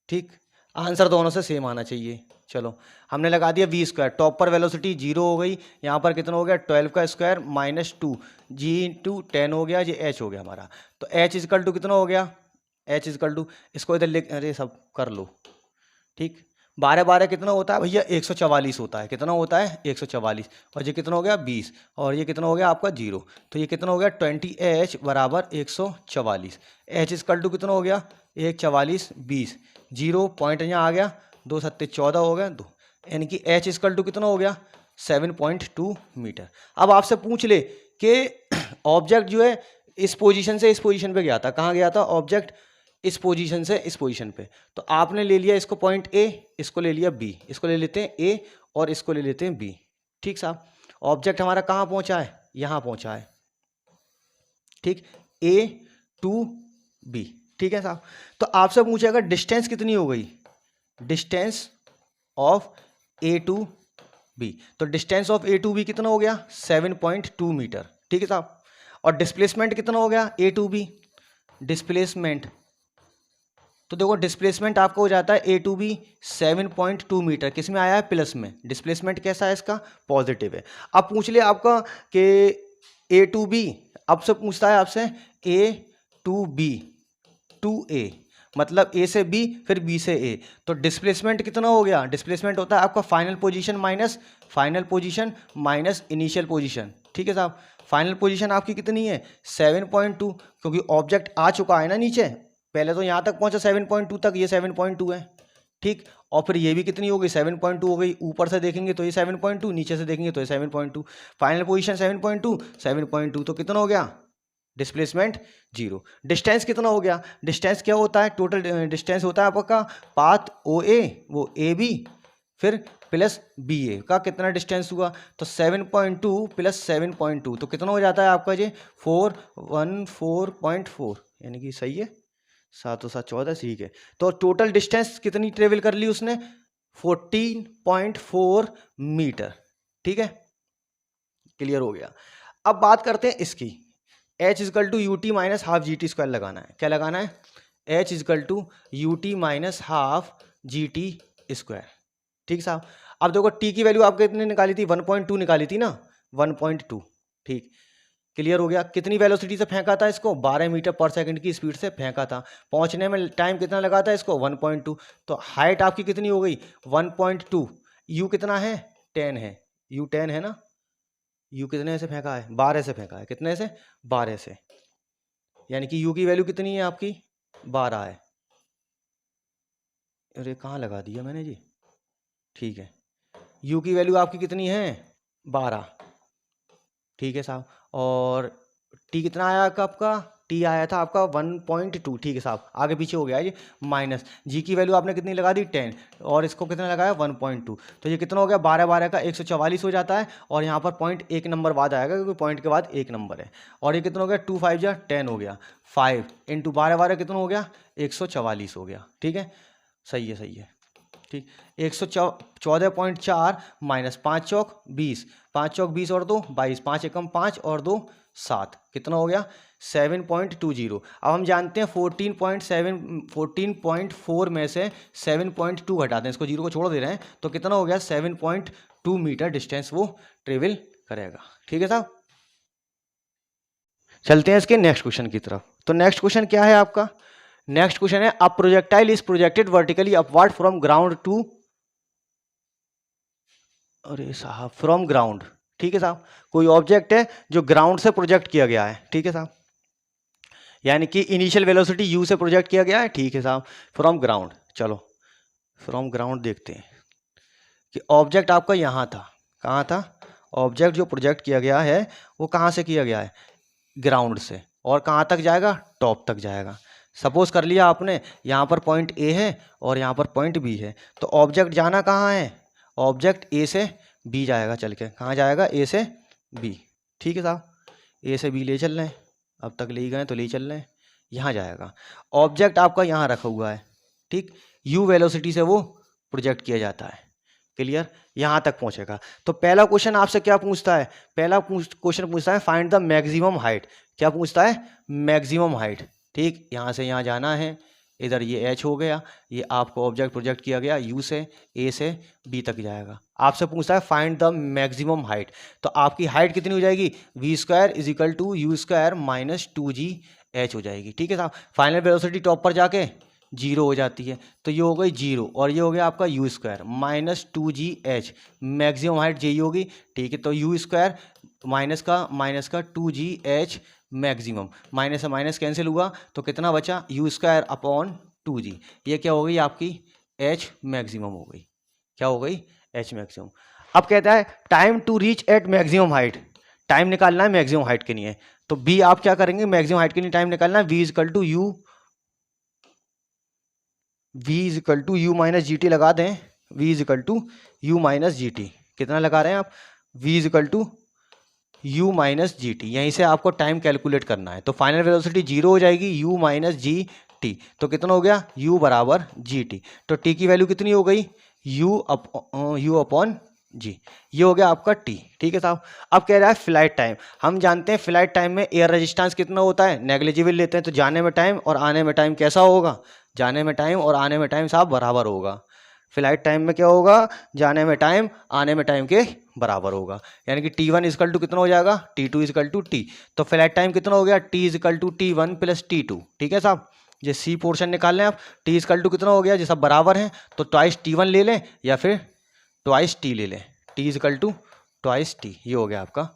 ठीक, आंसर दोनों से सेम आना चाहिए। चलो हमने लगा दिया वी स्क्वायर, टॉप पर वेलोसिटी जीरो हो गई, यहाँ पर कितना हो गया 12 का स्क्वायर माइनस 2 जी इंटू 10 हो गया, ये एच हो गया हमारा। तो एच इजकल टू कितना हो गया, एच इजकल टू, इसको इधर लिख, अरे सब कर लो, ठीक, 12 कितना होता है भैया 144 होता है, कितना होता है 144, और ये कितना हो गया 20, और ये कितना हो गया आपका जीरो, तो ये कितना हो गया 20h बराबर 144, एच इजकल टू कितना हो गया 144 20, जीरो पॉइंट यहाँ आ गया, 2 सत्ते 14 हो गया 2, यानी कि एच इजकल टू कितना हो गया 7.2 मीटर। अब आपसे पूछ ले कि ऑब्जेक्ट जो है इस पोजीशन से इस पोजीशन पे गया था, कहाँ गया था ऑब्जेक्ट, इस पोजीशन से इस पोजीशन पे, तो आपने ले लिया इसको पॉइंट ए, इसको ले लिया बी, इसको ले लेते हैं ए और इसको ले लेते हैं बी, ठीक साहब। ऑब्जेक्ट हमारा कहाँ पहुंचा है, यहाँ पहुंचा है, ठीक, ए टू बी, ठीक है साहब। तो आपसे पूछेगा डिस्टेंस कितनी हो गई, distance of A to B, तो distance of A to B कितना हो गया 7.2 मीटर, ठीक है साहब। और डिस्प्लेसमेंट कितना हो गया ए टू बी, डिस्प्लेसमेंट, तो देखो डिस्प्लेसमेंट आपको हो जाता है ए टू बी 7.2 मीटर, किस में आया है प्लस में, डिस्प्लेसमेंट कैसा है इसका पॉजिटिव है। अब पूछ ले आपका कि ए टू बी, अब से पूछता है आपसे ए टू बी 2a, मतलब a से b फिर b से a, तो डिस्प्लेसमेंट कितना हो गया? डिस्प्लेसमेंट होता है आपका final position minus initial position, ठीक है साहब। फाइनल पोजीशन आपकी कितनी है? 7.2, क्योंकि ऑब्जेक्ट आ चुका है ना नीचे, पहले तो यहाँ तक पहुँचा 7.2 तक, ये 7.2 है, ठीक। और फिर ये भी कितनी हो गई? 7.2 हो गई। ऊपर से देखेंगे तो ये 7.2, नीचे से देखेंगे तो ये 7.2, फाइनल पोजीशन 7.2 तो कितना हो गया? डिस्प्लेसमेंट 0। डिस्टेंस कितना हो गया? डिस्टेंस क्या होता है? टोटल डिस्टेंस होता है आपका पाथ ओ ए, वो ए बी फिर प्लस बी ए का कितना डिस्टेंस हुआ? तो 7.2 प्लस 7.2 तो कितना हो जाता है आपका ये? 414.4, यानी कि सही है, 7 और 7 14, ठीक है। तो टोटल डिस्टेंस कितनी ट्रेवल कर ली उसने? 14.4 मीटर, ठीक है, क्लियर हो गया। अब बात करते हैं इसकी, h is equal to u t minus half g t square लगाना है। क्या लगाना है? h is equal to u t minus half g t square, ठीक साहब। अब देखो t की वैल्यू आपके कितने निकाली थी? 1.2 निकाली थी ना, 1.2, ठीक, क्लियर हो गया। कितनी वेलोसिटी से फेंका था इसको? 12 मीटर पर सेकंड की स्पीड से फेंका था। पहुंचने में टाइम कितना लगा था इसको? 1.2। तो हाइट आपकी कितनी हो गई? 1.2। यू कितना है? 10 है, यू 10 है ना। यू कितने से फेंका है? 12 से फेंका है। कितने से? 12 से, यानी कि यू की वैल्यू कितनी है आपकी? 12 है। अरे कहाँ लगा दिया मैंने जी, ठीक है। यू की वैल्यू आपकी कितनी है? 12, ठीक है साहब। और टी कितना आया आपका? टी आया था आपका 1.2, ठीक है साहब, आगे पीछे हो गया ये माइनस। जी की वैल्यू आपने कितनी लगा दी? 10, और इसको कितना लगाया? 1.2, तो ये कितना हो गया? 12 12 का 144 हो जाता है, और यहाँ पर पॉइंट एक नंबर बाद आएगा, क्योंकि पॉइंट के बाद एक नंबर है। और ये कितना हो गया? 2 5 जा 10 हो गया, 5 इंटू 12 12 कितना हो गया? 144 हो गया, ठीक है, सही है, सही है, ठीक। 114.4 माइनस 5 चौक 20, 5 चौक 20 और 2 22, 5 एकम 5 और 2 7, कितना हो गया? 7.20। अब हम जानते हैं 14.4 में से 7.2 घटाते हैं, इसको जीरो को छोड़ दे रहे हैं, तो कितना हो गया? 7.2 मीटर डिस्टेंस वो ट्रेवल करेगा, ठीक है साहब। चलते हैं इसके नेक्स्ट क्वेश्चन की तरफ। तो नेक्स्ट क्वेश्चन क्या है आपका? नेक्स्ट क्वेश्चन है, a projectile is projected vertically upward from ground to, अरे साहब, फ्रॉम ग्राउंड, ठीक है साहब। कोई ऑब्जेक्ट है जो ग्राउंड से प्रोजेक्ट किया गया है, ठीक है साहब, यानी कि इनिशियल वेलोसिटी u से प्रोजेक्ट किया गया है, ठीक है साहब, फ्रॉम ग्राउंड। चलो फ्रॉम ग्राउंड देखते हैं कि ऑब्जेक्ट आपका यहाँ था, कहाँ था? ऑब्जेक्ट जो प्रोजेक्ट किया गया है वो कहाँ से किया गया है? ग्राउंड से, और कहाँ तक जाएगा? टॉप तक जाएगा। सपोज कर लिया आपने यहाँ पर पॉइंट ए है और यहाँ पर पॉइंट बी है, तो ऑब्जेक्ट जाना कहाँ है? ऑब्जेक्ट ए से बी जाएगा, चल के कहाँ जाएगा? ए से बी, ठीक है साहब, ए से बी ले चल रहे हैं, अब तक ले गए तो ले चल रहे हैं, यहाँ जाएगा। ऑब्जेक्ट आपका यहाँ रखा हुआ है, ठीक, यू वेलोसिटी से वो प्रोजेक्ट किया जाता है, क्लियर, यहाँ तक पहुँचेगा। तो पहला क्वेश्चन आपसे क्या पूछता है? पहला क्वेश्चन पूछता है फाइंड द मैक्सिमम हाइट। क्या पूछता है? मैक्सिमम हाइट, ठीक, यहाँ से यहाँ जाना है, इधर ये h हो गया, ये आपको ऑब्जेक्ट प्रोजेक्ट किया गया u से a से b तक जाएगा। आपसे पूछता है फाइंड द मैक्सिमम हाइट, तो आपकी हाइट कितनी हो जाएगी? v square is equal to u square minus 2gh हो जाएगी, ठीक है साहब। फाइनल वेलोसिटी टॉप पर जाके 0 हो जाती है, तो ये हो गई 0, और ये हो गया आपका you square minus 2gh, maximum height यही होगी, ठीक है। तो यू स्क्वायर माइनस का 2gh मैक्सिमम, माइनस से माइनस कैंसिल हुआ, तो कितना बचा? यू स्क्वायर अपॉन 2g, ये क्या हो गई आपकी? h मैक्सिमम हो गई। क्या हो गई? h maximum. अब कहता है time to reach at maximum height, time निकालना है मैक्सिमम हाइट के लिए, तो b आप क्या करेंगे? मैक्सिमम हाइट के लिए टाइम निकालना है, v is equal to u minus g t लगा दें, v is equal to u minus g t, कितना लगा रहे हैं आप? v is equal to u minus g t, यहीं से आपको टाइम कैलकुलेट करना है। तो फाइनल वेलोसिटी 0 हो जाएगी, u माइनस जी टी, तो कितना हो गया? u बराबर जी टी, तो t की वैल्यू कितनी हो गई? u अपॉन जी, ये हो गया आपका t, ठीक है साहब। अब कह रहा है फ्लाइट टाइम, हम जानते हैं फ्लाइट टाइम में एयर रेजिस्टेंस कितना होता है? नेग्लिजिबल लेते हैं, तो जाने में टाइम और आने में टाइम कैसा होगा? जाने में टाइम और आने में टाइम साहब बराबर होगा। फ्लाइट टाइम में क्या होगा? जाने में टाइम आने में टाइम के बराबर होगा, यानी कि t1 इजकल टू कितना हो जाएगा? t2 इजकल टू t, तो फ्लाइट टाइम कितना हो गया? t is equal to t1 plus t2, ठीक है साहब। ये सी पोर्शन निकाल लें आप। टी इजकल टू कितना हो गया, ये सब बराबर हैं तो ट्वाइस T1 ले लें या फिर ट्वाइस टी ले लें। T is equal to twice t, ये हो गया आपका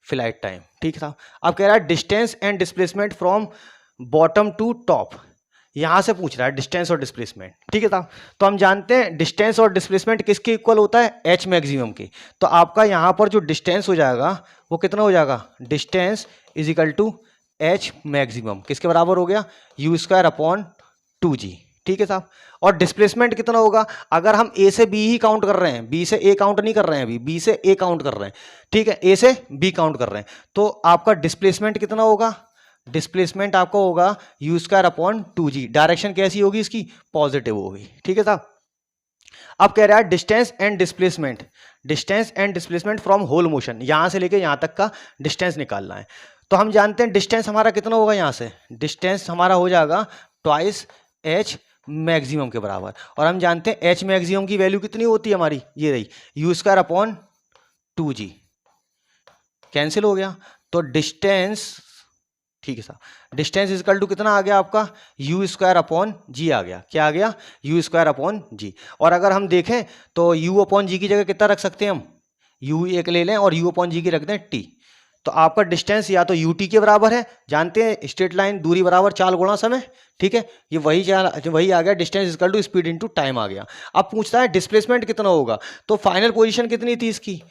फ्लाइट टाइम। ठीक था। अब कह रहा है distance and displacement from bottom to top, यहां से पूछ रहा है डिस्टेंस और डिस्प्लेसमेंट। ठीक है साहब, तो हम जानते हैं डिस्टेंस और डिस्प्लेसमेंट किसके इक्वल होता है, एच मैक्सिमम के। तो आपका यहां पर जो डिस्टेंस हो जाएगा वो कितना हो जाएगा, distance is equal to h maximum किसके बराबर हो गया, यू स्क्वायर अपॉन 2g। ठीक है साहब, और डिस्प्लेसमेंट कितना होगा, अगर हम ए से बी ही काउंट कर रहे हैं, बी से ए काउंट नहीं कर रहे हैं, अभी बी से ए काउंट कर रहे हैं, ठीक है, ए से बी काउंट कर रहे हैं, तो आपका डिस्प्लेसमेंट कितना होगा, डिस्प्लेसमेंट आपका होगा you square upon 2g। Direction कैसी होगी इसकी, पॉजिटिव होगी। ठीक है साहब, अब कह रहा है distance and displacement, distance and displacement from whole motion, यहां से लेके यहां तक का डिस्टेंस निकालना है। तो हम जानते हैं डिस्टेंस हमारा कितना होगा, यहां से डिस्टेंस हमारा हो जाएगा ट्वाइस एच मैक्सिमम के बराबर, और हम जानते हैं एच मैक्सिमम की वैल्यू कितनी होती है हमारी, ये रही you square upon 2g, cancel हो गया। तो डिस्टेंस, ठीक है साहब, डिस्टेंस इजकल टू कितना आ गया आपका, यू स्क्वायर अपॉन जी आ गया, क्या आ गया, यू स्क्वायर अपॉन जी। और अगर हम देखें तो यू अपॉन जी की जगह कितना रख सकते हैं हम, यू एक ले लें और यू अपॉन जी की रख दें टी, तो आपका डिस्टेंस या तो यू टी के बराबर है, जानते हैं स्ट्रेट लाइन दूरी बराबर चाल गुणा समय। ठीक है, ये वही आ गया, distance equal to speed into time आ गया। अब पूछता है डिस्प्लेसमेंट कितना होगा, तो फाइनल पोजीशन कितनी थी इसकी,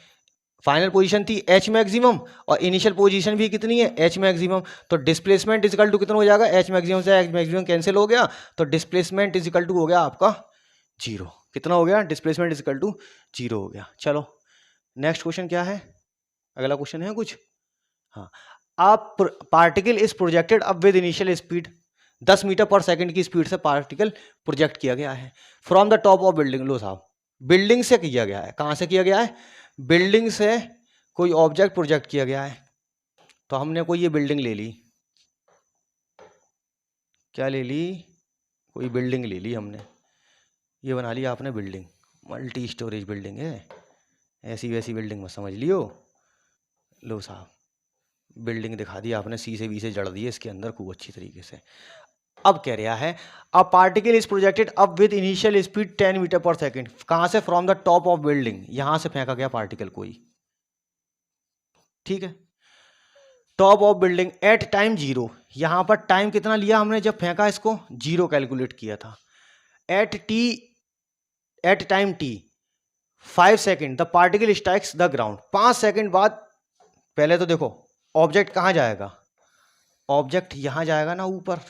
फाइनल पोजीशन थी एच मैक्सिमम, और इनिशियल पोजीशन भी कितनी है, एच मैक्सिमम। तो डिस्प्लेसमेंट इजिकल टू कितना हो जाएगा, एच मैक्सिमम से एच मैक्सिमम कैंसिल हो गया, तो डिस्प्लेसमेंट इजिकल टू हो गया आपका जीरो। कितना हो गया, डिस्प्लेसमेंट इजिकल टू जीरो हो गया। चलो नेक्स्ट क्वेश्चन क्या है, अगला क्वेश्चन है कुछ, हाँ, आप पार्टिकल इज प्रोजेक्टेड अब विद इनिशियल स्पीड 10 मीटर पर सेकंड की स्पीड से पार्टिकल प्रोजेक्ट किया गया है from the top of building. लो साहब, बिल्डिंग से किया गया है, कहां से किया गया है, बिल्डिंग से कोई ऑब्जेक्ट प्रोजेक्ट किया गया है। तो हमने कोई ये बिल्डिंग ले ली, क्या ले ली, कोई बिल्डिंग ले ली हमने, ये बना लिया आपने बिल्डिंग, मल्टी स्टोरेज बिल्डिंग है, ऐसी वैसी बिल्डिंग मत समझ लियो। लो साहब, बिल्डिंग दिखा दी आपने, सी से बी से जड़ दी है इसके अंदर खूब अच्छी तरीके से। अब कह रहा है a particle is projected up with initial speed 10 metre पर सेकंड, कहां से, from the top of building, यहां से फेंका गया पार्टिकल कोई। ठीक है, top of building at time zero, यहां पर टाइम कितना लिया हमने जब फेंका इसको, जीरो कैलकुलेट किया था। At t, at time t 5 second the particle strikes the ground, 5 second बाद, पहले तो देखो ऑब्जेक्ट कहां जाएगा, ऑब्जेक्ट यहां जाएगा ना ऊपर,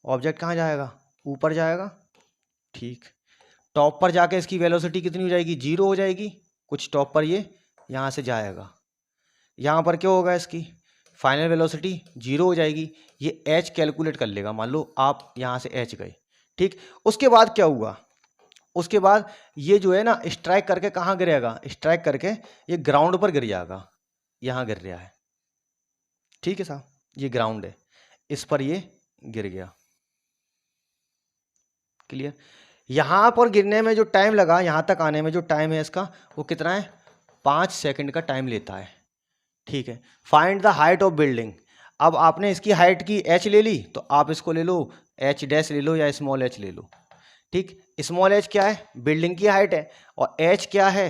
ऑब्जेक्ट कहां जाएगा, ऊपर जाएगा। ठीक, टॉप पर जाके इसकी वेलोसिटी कितनी हो जाएगी, जीरो हो जाएगी, कुछ टॉप पर ये यहां से जाएगा, यहां पर क्या होगा, इसकी फाइनल वेलोसिटी जीरो हो जाएगी। ये एच कैलकुलेट कर लेगा, मान लो आप यहां से एच गए। ठीक, उसके बाद क्या हुआ, उसके बाद ये जो है ना स्ट्राइक करके कहां गिरेगा, स्ट्राइक करके ये ग्राउंड पर गिर जाएगा, यहां गिर रहा है। ठीक है साहब, ये ग्राउंड है, इस पर ये गिर गया, क्लियर। यहां पर गिरने में जो टाइम लगा, यहां तक आने में जो टाइम है इसका वो कितना है, 5 सेकंड का टाइम लेता है। ठीक है, find the height of building, अब आपने इसकी हाइट की एच ले ली, तो आप इसको ले लो एच डैश ले लो या स्मॉल एच ले लो। ठीक, स्मॉल एच क्या है, बिल्डिंग की हाइट है, और एच क्या है,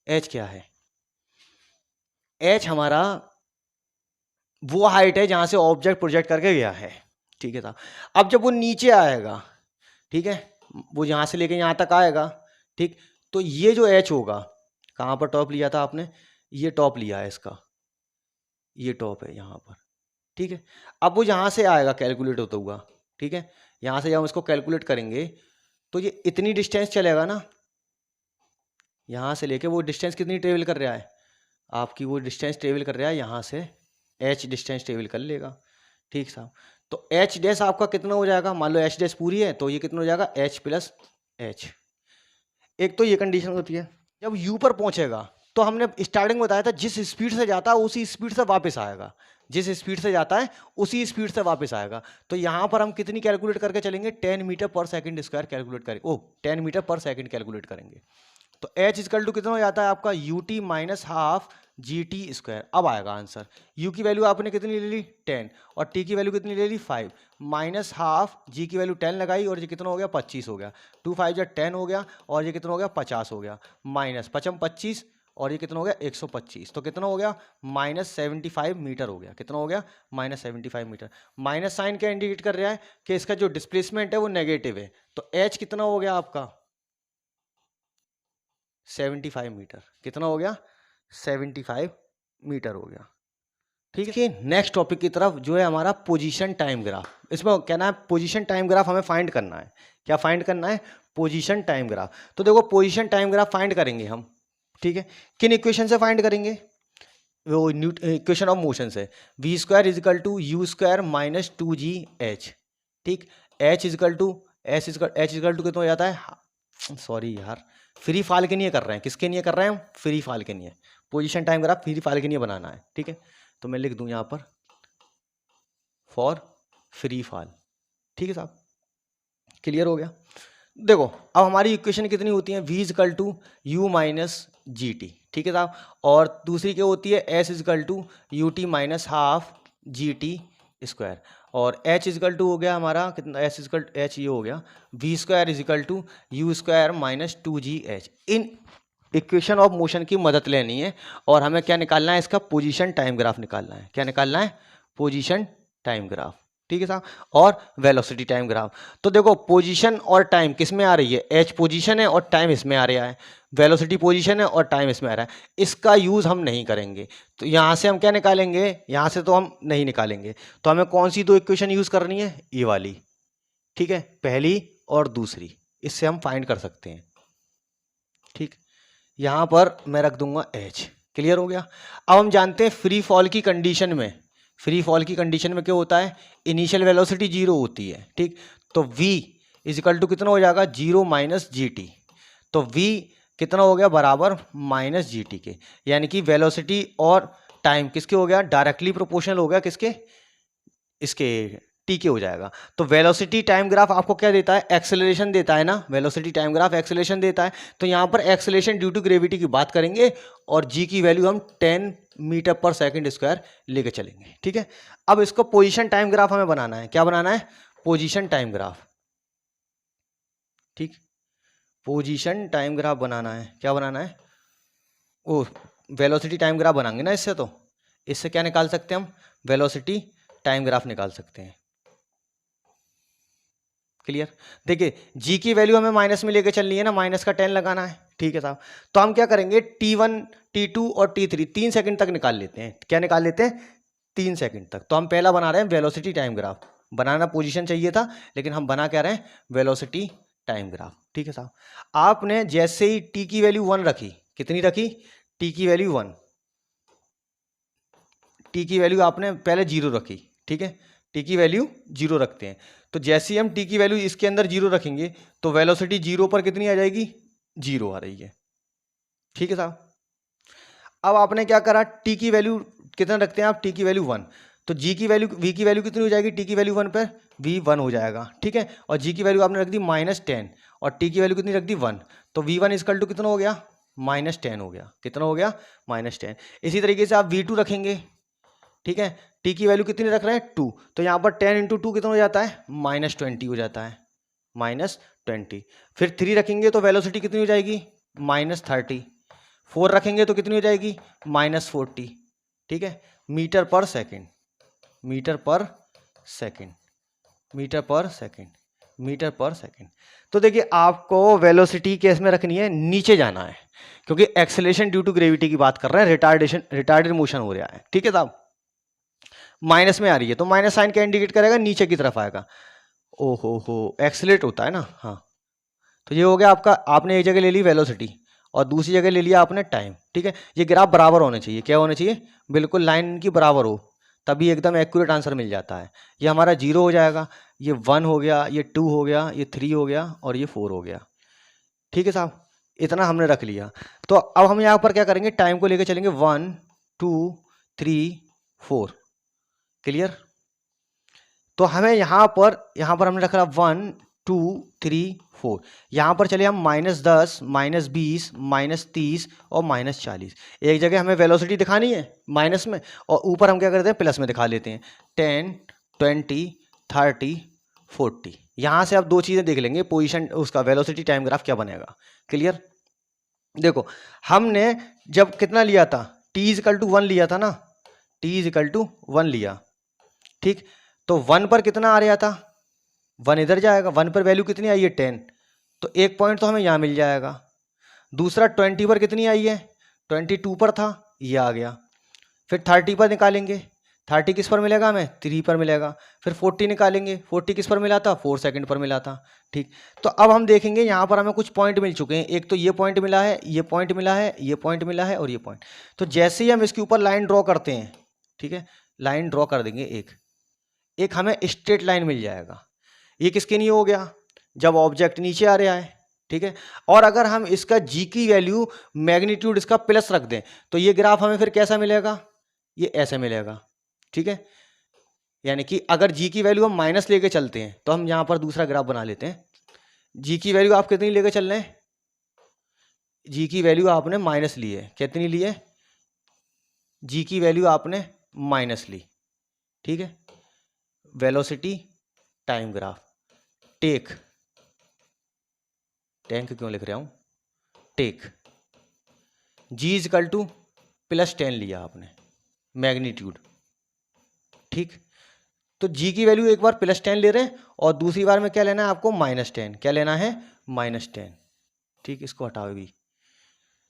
एच क्या है, एच हमारा वो हाइट है जहां से ऑब्जेक्ट प्रोजेक्ट करके गया है। ठीक है साहब, अब जब वो नीचे आएगा, ठीक है, वो यहां से लेके यहां तक आएगा, ठीक, तो ये जो एच होगा, कहां पर टॉप लिया था आपने, ये टॉप लिया है इसका, ये टॉप है यहां पर। ठीक है, अब वो यहां से आएगा कैलकुलेट होता हुआ, ठीक है, यहां से जब हम इसको कैलकुलेट करेंगे तो ये इतनी डिस्टेंस चलेगा ना, यहां से लेके वो डिस्टेंस कितनी ट्रेवल कर रहा है, आपकी वो डिस्टेंस ट्रेवल कर रहा है यहां से एच डिस्टेंस ट्रेवल कर लेगा। ठीक साहब, तो एच डैश आपका कितना हो जाएगा, मान लो एच डैश पूरी है तो ये कितना हो जाएगा, एच प्लस एच। एक तो ये कंडीशन होती है। जब यू पर पहुंचेगा तो हमने स्टार्टिंग में बताया था जिस स्पीड से जाता है उसी स्पीड से वापस आएगा, जिस स्पीड से जाता है उसी स्पीड से वापस आएगा। तो यहाँ पर हम कितनी कैलकुलेट करके चलेंगे, 10 मीटर पर सेकंड स्क्वायर कैलकुलेट करेंगे, 10 मीटर पर सेकंड कैलकुलेट करेंगे। तो एच इजकल टू कितना हो जाता है आपका, you t minus half g t square. अब आएगा आंसर, u की वैल्यू आपने कितनी ले ली 10 और t की वैल्यू कितनी ले ली 5, माइनस हाफ g की वैल्यू 10 लगाई और ये कितना हो गया 25 हो गया, 2 5 जा 10 हो गया और ये कितना हो गया 50 हो गया, माइनस 55 25 और ये कितना हो गया 125, तो कितना हो गया -75 मीटर हो गया। कितना हो गया -75 मीटर। माइनस साइन क्या इंडिकेट कर रहा है कि इसका जो डिस्प्लेसमेंट है वो नेगेटिव है, तो h कितना हो गया आपका 75 मीटर। कितना हो गया 75 मीटर हो गया। ठीक है, नेक्स्ट टॉपिक की तरफ जो है हमारा पोजीशन टाइम ग्राफ। इसमें कहना है पोजीशन टाइम ग्राफ हमें फाइंड करना है। क्या फाइंड करना है? Position time graph. तो देखो पोजीशन टाइम ग्राफ फाइंड करेंगे हम, ठीक है, किन इक्वेशन से फाइंड करेंगे? वो इक्वेशन ऑफ मोशन से, v square is equal to u square minus 2gh। ठीक, h इजिकल टू कितना हो जाता है, सॉरी यार, फ्री फॉल के लिए कर रहे हैं। किसके लिए कर रहे हैं हम? फ्री फॉल के लिए। Position time graph free fall के लिए बनाना है, ठीक है, तो मैं लिख दूं यहां पर फॉर फ्री फॉल। ठीक है साहब, क्लियर हो गया। देखो अब हमारी इक्वेशन कितनी होती है, v is equal to u minus g t, ठीक है साहब, और दूसरी क्या होती है, s is equal to u t minus half g t square, और h इजकल टू हो गया हमारा कितना, s इजकल h ये हो गया v square is equal to u square minus 2gh। इन इक्वेशन ऑफ मोशन की मदद लेनी है और हमें क्या निकालना है, इसका पोजीशन टाइम ग्राफ निकालना है। क्या निकालना है? पोजीशन टाइम ग्राफ, ठीक है साहब, और वेलोसिटी टाइम ग्राफ। तो देखो पोजीशन और टाइम किस में आ रही है, एच पोजीशन है और टाइम इसमें आ रहा है, वेलोसिटी पोजीशन है और टाइम इसमें आ रहा है। इसका यूज़ हम नहीं करेंगे, तो यहाँ से हम क्या निकालेंगे, यहाँ से तो हम नहीं निकालेंगे, तो हमें कौन सी दो इक्वेशन यूज़ करनी है, ये वाली, ठीक है, पहली और दूसरी, इससे हम फाइंड कर सकते हैं। ठीक, यहाँ पर मैं रख दूंगा h। क्लियर हो गया। अब हम जानते हैं फ्री फॉल की कंडीशन में, फ्री फॉल की कंडीशन में क्या होता है, इनिशियल वेलोसिटी 0 होती है। ठीक, तो v इजिकल टू कितना हो जाएगा 0 माइनस जी टी, तो v कितना हो गया बराबर माइनस जी टी के, यानी कि वेलोसिटी और टाइम किसके हो गया, डायरेक्टली प्रोपोर्शनल हो गया किसके, इसके टी के हो जाएगा। तो वेलोसिटी टाइम ग्राफ आपको क्या देता है, एक्सेलरेशन देता है ना, वेलोसिटी टाइम ग्राफ एक्सेलरेशन देता है, तो यहाँ पर एक्सेलरेशन ड्यू टू ग्रेविटी की बात करेंगे और जी की वैल्यू हम 10 मीटर पर सेकंड स्क्वायर लेके चलेंगे। ठीक है, अब इसको पोजीशन टाइम ग्राफ हमें बनाना है। क्या बनाना है? Position time graph. ठीक, पोजीशन टाइम ग्राफ बनाना है। क्या बनाना है? ओ, वेलोसिटी टाइम ग्राफ बनाएंगे ना इससे, तो इससे क्या निकाल सकते हैं हम, वेलोसिटी टाइम ग्राफ निकाल सकते हैं। क्लियर। देखिए जी की वैल्यू हमें माइनस में लेके चलनी है ना, माइनस का 10 लगाना है। ठीक है साहब, तो हम क्या करेंगे, t1 t2 और t3 3 सेकंड तक निकाल लेते हैं। क्या निकाल लेते हैं? 3 सेकंड तक। तो हम पहला बना रहे हैं वेलोसिटी टाइम ग्राफ। बनाना पोजीशन चाहिए था, लेकिन हम बना क्या रहे हैं, वेलोसिटी टाइम ग्राफ। ठीक है साहब, आपने जैसे ही t की वैल्यू 1 रखी, कितनी रखी, t की वैल्यू 1, t की वैल्यू आपने पहले 0 रखी। ठीक है, t की वैल्यू 0 रखते हैं, तो जैसे ही हम t की वैल्यू इसके अंदर 0 रखेंगे तो वेलोसिटी 0 पर कितनी आ जाएगी, 0 आ रही है। ठीक है साहब, अब आपने क्या करा, t की वैल्यू कितना रखते हैं आप, t की वैल्यू 1, तो g की वैल्यू, v की वैल्यू कितनी हो जाएगी, t की वैल्यू 1 पर v 1 हो जाएगा। ठीक है, और g की वैल्यू आपने रख दी -10 और t की वैल्यू कितनी रख दी 1, तो v1 इजकल टू कितना हो गया, -10 हो गया। कितना हो गया, -10। इसी तरीके से आप v2 रखेंगे। ठीक है, t की वैल्यू कितनी रख रहे हैं 2, तो यहाँ पर 10 इंटू 2 कितना हो जाता है, -20 हो जाता है, -20। फिर 3 रखेंगे तो वेलोसिटी कितनी हो जाएगी, -30। 4 रखेंगे तो कितनी हो जाएगी, -40। ठीक है, मीटर पर सेकंड, मीटर पर सेकंड, मीटर पर सेकंड, मीटर पर सेकंड। तो देखिए आपको वेलोसिटी केस में रखनी है, नीचे जाना है, क्योंकि एक्सेलरेशन ड्यू टू ग्रेविटी की बात कर रहे हैं, रिटार्डेड मोशन हो रहा है। ठीक है साहब, माइनस में आ रही है तो माइनस साइन क्या इंडिकेट करेगा, नीचे की तरफ आएगा। ओहो हो, एक्सेलरेट होता है ना, हाँ। तो ये हो गया आपका, आपने एक जगह ले ली वेलोसिटी और दूसरी जगह ले लिया आपने टाइम। ठीक है, ये ग्राफ बराबर होने चाहिए। क्या होने चाहिए, बिल्कुल लाइन की बराबर हो, तभी एकदम एक्यूरेट आंसर मिल जाता है। ये हमारा 0 हो जाएगा, ये 1 हो गया, ये 2 हो गया, ये 3 हो गया और ये 4 हो गया। ठीक है साहब, इतना हमने रख लिया। तो अब हम यहाँ पर क्या करेंगे, टाइम को लेकर चलेंगे 1 2 3 4। क्लियर। तो हमें यहाँ पर हमने रखा 1 2 3 4। यहाँ पर चले हम -10 -20 -30 और -40। एक जगह हमें वेलोसिटी दिखानी है माइनस में, और ऊपर हम क्या करते हैं प्लस में दिखा लेते हैं 10 20 30 40। यहाँ से आप दो चीज़ें देख लेंगे, पोजीशन उसका वेलोसिटी टाइम ग्राफ क्या बनेगा। क्लियर। देखो हमने जब कितना लिया था, t = 1 लिया था ना, t = 1 लिया, ठीक। तो 1 पर कितना आ रहा था, 1 इधर जाएगा, 1 पर वैल्यू कितनी आई है 10, तो एक पॉइंट तो हमें यहाँ मिल जाएगा। दूसरा 20 पर कितनी आई है, 22 पर था, ये आ गया। फिर 30 पर निकालेंगे, 30 किस पर मिलेगा हमें, 3 पर मिलेगा। फिर 40 निकालेंगे, 40 किस पर मिला था, 4 सेकंड पर मिला था, ठीक। तो अब हम देखेंगे यहाँ पर हमें कुछ पॉइंट मिल चुके हैं, एक तो ये पॉइंट मिला है, ये पॉइंट मिला है, ये पॉइंट मिला है और ये पॉइंट। तो जैसे ही हम इसके ऊपर लाइन ड्रॉ करते हैं, ठीक है, लाइन ड्रॉ कर देंगे, एक हमें स्ट्रेट लाइन मिल जाएगा। ये किसके लिए हो गया, जब ऑब्जेक्ट नीचे आ रहा है, ठीक है। और अगर हम इसका जी की वैल्यू मैग्नीट्यूड इसका प्लस रख दें, तो ये ग्राफ हमें फिर कैसा मिलेगा, ये ऐसे मिलेगा, ठीक है। यानी कि अगर जी की वैल्यू हम माइनस लेके चलते हैं, तो हम यहां पर दूसरा ग्राफ बना लेते हैं। जी की वैल्यू आप कितनी लेके चल रहे हैं, जी की वैल्यू आपने माइनस ली है, कितनी ली है, जी की वैल्यू आपने माइनस ली, ठीक है। वेलोसिटी टाइम ग्राफ, टेक, टैंक क्यों लिख रहा हूं, टेक जी = +10 लिया आपने मैग्नीट्यूड, ठीक। तो जी की वैल्यू एक बार +10 ले रहे हैं और दूसरी बार में क्या लेना है आपको, -10। क्या लेना है, -10, ठीक। इसको हटाओ भी।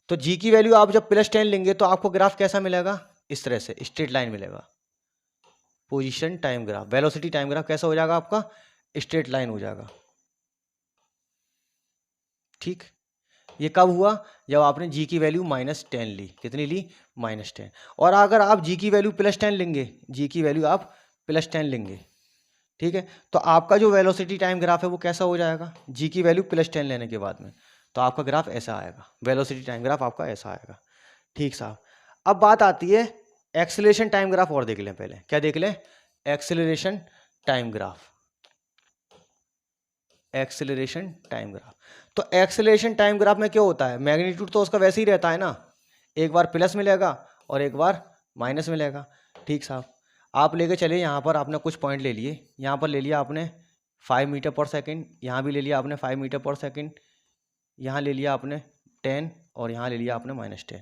तो जी की वैल्यू आप जब +10 लेंगे तो आपको ग्राफ कैसा मिलेगा, इस तरह से स्ट्रेट लाइन मिलेगा। Position time graph, velocity time graph कैसा हो जाएगा आपका, स्ट्रेट लाइन हो जाएगा, ठीक। ये कब हुआ, जब आपने जी की वैल्यू -10 ली, कितनी ली, -10। और अगर आप जी की वैल्यू +10 लेंगे, जी की वैल्यू आप +10 लेंगे, ठीक है, तो आपका जो वेलोसिटी टाइम ग्राफ है वो कैसा हो जाएगा, जी की वैल्यू +10 लेने के बाद में, तो आपका ग्राफ ऐसा आएगा, वेलोसिटी टाइम ग्राफ आपका ऐसा आएगा, ठीक साहब। अब बात आती है एक्सेलरेशन टाइम ग्राफ, और देख लें पहले, क्या देख लें, acceleration time graph, acceleration time graph. तो एक्सेलरेशन टाइम ग्राफ में क्या होता है, मैग्नीट्यूड तो उसका वैसे ही रहता है ना, एक बार प्लस मिलेगा और एक बार माइनस मिलेगा, ठीक साहब। आप लेके चले, यहाँ पर आपने कुछ पॉइंट ले लिए, यहाँ पर ले लिया आपने 5 मीटर पर सेकेंड, यहाँ भी ले लिया आपने 5 मीटर पर सेकेंड, यहाँ ले लिया आपने 10 और यहाँ ले लिया आपने -10,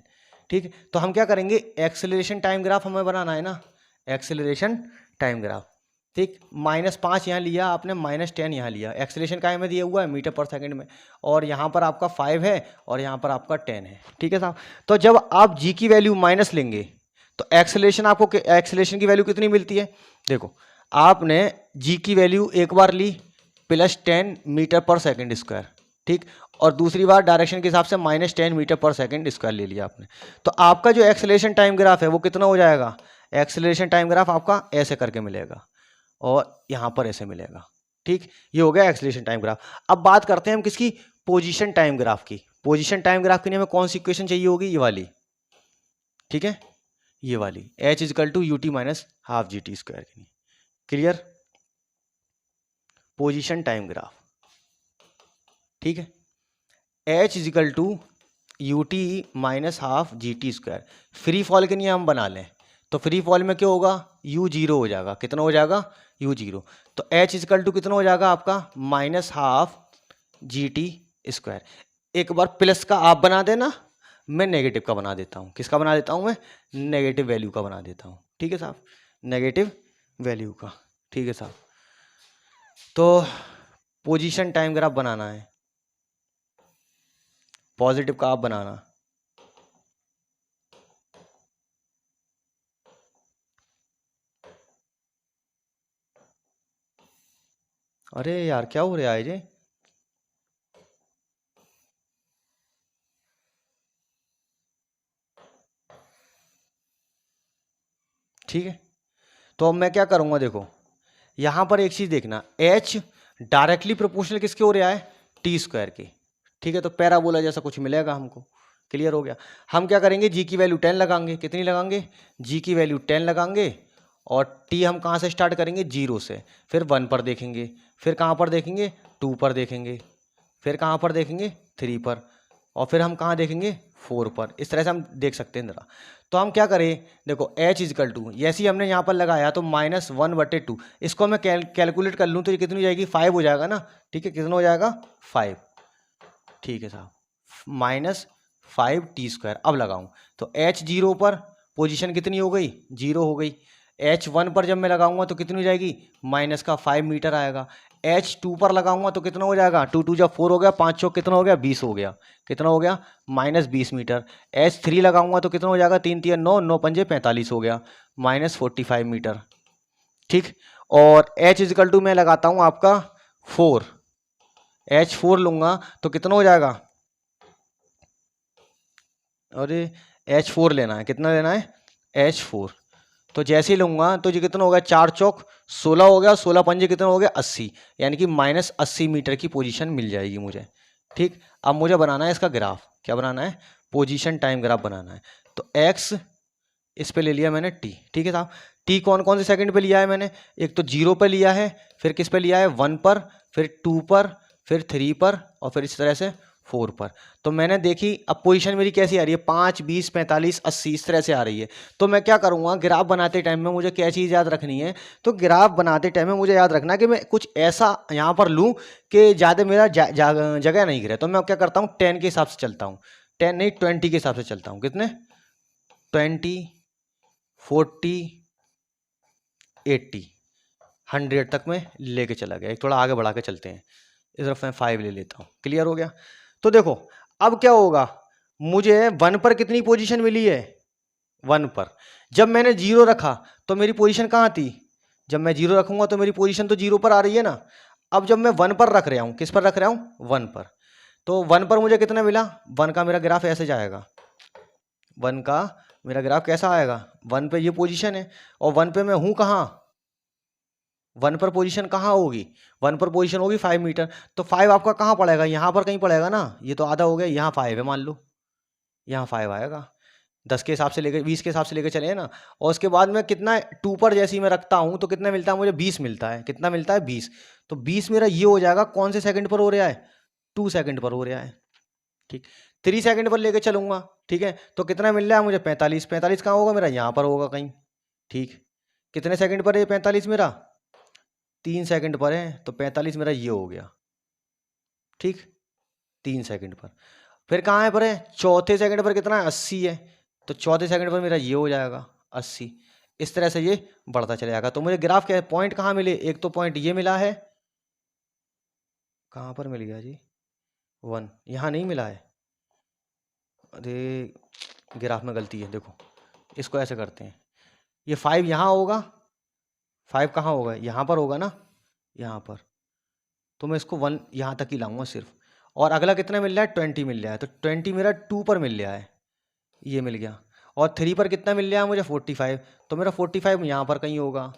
ठीक। तो हम क्या करेंगे, एक्सेलरेशन टाइम ग्राफ हमें बनाना है ना, एक्सेलरेशन टाइम ग्राफ, ठीक। -5 यहाँ लिया आपने, -10 यहाँ लिया, एक्सेलरेशन का हमें दिया हुआ है मीटर पर सेकंड में, और यहाँ पर आपका 5 है और यहाँ पर आपका 10 है, ठीक है साहब। तो जब आप जी की वैल्यू माइनस लेंगे तो एक्सेलरेशन आपको, एक्सेलरेशन की वैल्यू कितनी मिलती है, देखो आपने जी की वैल्यू एक बार ली +10 मीटर पर सेकेंड स्क्वायर, ठीक, और दूसरी बार डायरेक्शन के हिसाब से -10 मीटर पर सेकेंड स्क्वायर ले लिया आपने, तो आपका जो एक्सेलरेशन टाइम ग्राफ है वो कितना हो जाएगा, एक्सेलरेशन टाइम ग्राफ आपका ऐसे करके मिलेगा और यहाँ पर ऐसे मिलेगा, ठीक। ये हो गया एक्सेलरेशन टाइम ग्राफ। अब बात करते हैं हम किसकी, पोजीशन टाइम ग्राफ की। पोजीशन टाइम ग्राफ के लिए हमें कौन सी इक्वेशन चाहिए होगी, ये वाली, ठीक है, ये वाली h = ut - ½ GT² की नहीं। क्लियर, पोजीशन टाइम ग्राफ, ठीक है, h = ut - ½ GT²। Free fall के लिए हम बना लें, तो फ्री फॉल में क्या होगा, u 0 हो जाएगा, कितना हो जाएगा, u 0। तो h = कितना हो जाएगा आपका, -½ GT²। एक बार प्लस का आप बना देना, मैं नेगेटिव का बना देता हूँ, किसका बना देता हूँ मैं, नेगेटिव वैल्यू का बना देता हूँ, ठीक है साहब, नेगेटिव वैल्यू का, ठीक है साहब। तो पोजीशन टाइम ग्राफ बनाना है, पॉजिटिव का आप बनाना, अरे यार क्या हो रहा है ये, ठीक है। तो अब मैं क्या करूंगा, देखो यहां पर एक चीज देखना, h डायरेक्टली प्रोपोर्शनल किसके हो रहा है, t² के, ठीक है। तो पैराबोला जैसा कुछ मिलेगा हमको, क्लियर हो गया। हम क्या करेंगे, g की वैल्यू 10 लगाएंगे, कितनी लगाएंगे, g की वैल्यू 10 लगाएंगे, और t हम कहाँ से स्टार्ट करेंगे, 0 से, फिर 1 पर देखेंगे, फिर कहाँ पर देखेंगे 2 पर देखेंगे, फिर कहाँ पर देखेंगे 3 पर, और फिर हम कहाँ देखेंगे 4 पर। इस तरह से हम देख सकते हैं ज़रा। तो हम क्या करें, देखो h इजकल टू जैसे ही हमने यहाँ पर लगाया तो -1/2, इसको मैं कैलकुलेट कर लूँ तो ये कितनी हो जाएगी 5 हो जाएगा ना। ठीक है, कितना हो जाएगा 5। ठीक है साहब, -5t²। अब लगाऊं तो h0 पर पोजीशन कितनी हो गई 0 हो गई। h1 पर जब मैं लगाऊंगा तो कितनी हो जाएगी -5 मीटर आएगा। h2 पर लगाऊंगा तो कितना हो जाएगा 2 2 जब 4 हो गया, 5 चौक कितना हो गया 20 हो गया। कितना हो गया -20 मीटर। h3 लगाऊंगा तो कितना हो जाएगा 3 3 9 9 पंजे 45 हो गया, -45 मीटर। ठीक, और h इजकल टू मैं लगाता हूँ आपका 4, h4 लूंगा तो कितना हो जाएगा, अरे h4 लेना है, कितना लेना है h4। तो जैसे ही लूंगा तो ये कितना हो गया 4 चौक 16 हो गया, 16 पंजे कितना हो गया 80, यानी कि -80 मीटर की पोजीशन मिल जाएगी मुझे। ठीक, अब मुझे बनाना है इसका ग्राफ। क्या बनाना है, पोजीशन टाइम ग्राफ बनाना है। तो x इस पे ले लिया मैंने t। ठीक है साहब, t कौन कौन से सेकंड पे लिया है मैंने, एक तो 0 पे लिया है, फिर किस पे लिया है 1 पर, फिर 2 पर, फिर 3 पर, और फिर इस तरह से 4 पर। तो मैंने देखी अब पोजीशन मेरी कैसी आ रही है 5 20 45 80 इस तरह से आ रही है। तो मैं क्या करूँगा, ग्राफ बनाते टाइम में मुझे क्या चीज़ याद रखनी है, तो ग्राफ बनाते टाइम में मुझे याद रखना कि मैं कुछ ऐसा यहाँ पर लूँ कि ज़्यादा मेरा जगह नहीं गिरे। तो मैं क्या करता हूँ 10 के हिसाब से चलता हूँ, 10 नहीं 20 के हिसाब से चलता हूँ। कितने 20 40 80 100 तक मैं लेके चला गया। एक थोड़ा आगे बढ़ा के चलते हैं, इस तरफ मैं 5 ले लेता हूँ। क्लियर हो गया। तो देखो अब क्या होगा, मुझे 1 पर कितनी पोजीशन मिली है 1 पर। जब मैंने 0 रखा तो मेरी पोजीशन कहाँ थी, जब मैं 0 रखूंगा तो मेरी पोजीशन तो 0 पर आ रही है ना। अब जब मैं 1 पर रख रहा हूँ, किस पर रख रहा हूँ 1 पर, तो 1 पर मुझे कितना मिला, 1 का मेरा ग्राफ ऐसे जाएगा। 1 का मेरा ग्राफ कैसा आएगा, 1 पे ये पोजीशन है और 1 पे मैं हूँ कहाँ, 1 पर पोजीशन कहाँ होगी, 1 पर पोजीशन होगी 5 मीटर। तो 5 आपका कहाँ पड़ेगा, यहाँ पर कहीं पड़ेगा ना, ये तो आधा हो गया, यहाँ 5 है मान लो, यहाँ 5 आएगा। 10 के हिसाब से लेकर 20 के हिसाब से लेकर चले ना। और उसके बाद में कितना 2 पर जैसे ही मैं रखता हूँ तो कितना मिलता है मुझे 20 मिलता है। कितना मिलता है 20। तो 20 मेरा ये हो जाएगा कौन से सेकंड पर हो रहा है 2 सेकंड पर हो रहा है। ठीक, 3 सेकंड पर लेकर चलूंगा। ठीक है, तो कितना मिल रहा है मुझे 45। 45 कहाँ होगा मेरा, यहाँ पर होगा कहीं। ठीक, कितने सेकंड पर है 45 मेरा, 3 सेकंड पर है, तो 45 मेरा ये हो गया। ठीक, 3 सेकंड पर। फिर कहाँ है पर है, चौथे सेकंड पर कितना है 80 है, तो चौथे सेकंड पर मेरा ये हो जाएगा 80। इस तरह से ये बढ़ता चले जाएगा। तो मुझे ग्राफ क्या है, पॉइंट कहाँ मिले, एक तो पॉइंट ये मिला है, कहाँ पर मिल गया जी 1, यहाँ नहीं मिला है। अरे ग्राफ में गलती है, देखो इसको ऐसे करते हैं, ये 5 यहाँ होगा, 5 कहाँ होगा, यहाँ पर होगा ना, यहाँ पर। तो मैं इसको 1 यहाँ तक ही लाऊंगा सिर्फ। और अगला कितना मिल रहा है 20 मिल रहा है, तो 20 मेरा 2 पर मिल रहा है, ये मिल गया। और 3 पर कितना मिल रहा है मुझे 45, तो मेरा 45 यहाँ पर कहीं होगा।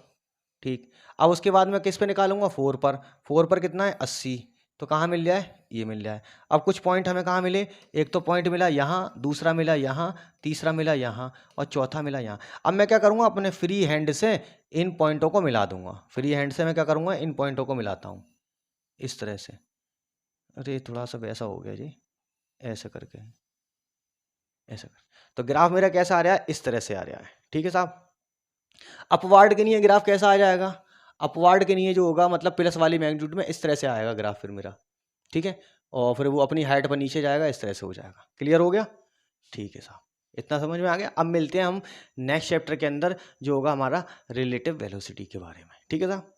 ठीक, अब उसके बाद मैं किस पे निकालूंगा 4 पर। 4 पर कितना है 80, तो कहाँ मिल रहा है, ये मिल रहा है। अब कुछ पॉइंट हमें कहाँ मिले, एक तो पॉइंट मिला यहाँ, दूसरा मिला यहाँ, तीसरा मिला यहाँ, और चौथा मिला यहाँ। अब मैं क्या करूँगा, अपने फ्री हैंड से इन पॉइंटों को मिला दूंगा। फ्री हैंड से मैं क्या करूँगा, इन पॉइंटों को मिलाता हूँ इस तरह से। अरे थोड़ा सा वैसा हो गया जी, ऐसे करके, ऐसा कर। तो ग्राफ मेरा कैसा आ रहा है, इस तरह से आ रहा है। ठीक है साहब, अपवार्ड के लिए ग्राफ कैसा आ जाएगा, अपवार्ड के लिए जो होगा मतलब प्लस वाली मैग्नीट्यूड में इस तरह से आएगा ग्राफ फिर मेरा। ठीक है, और फिर वो अपनी हाइट पर नीचे जाएगा, इस तरह से हो जाएगा। क्लियर हो गया। ठीक है साहब, इतना समझ में आ गया। अब मिलते हैं हम नेक्स्ट चैप्टर के अंदर जो होगा हमारा रिलेटिव वेलोसिटी के बारे में। ठीक है साहब।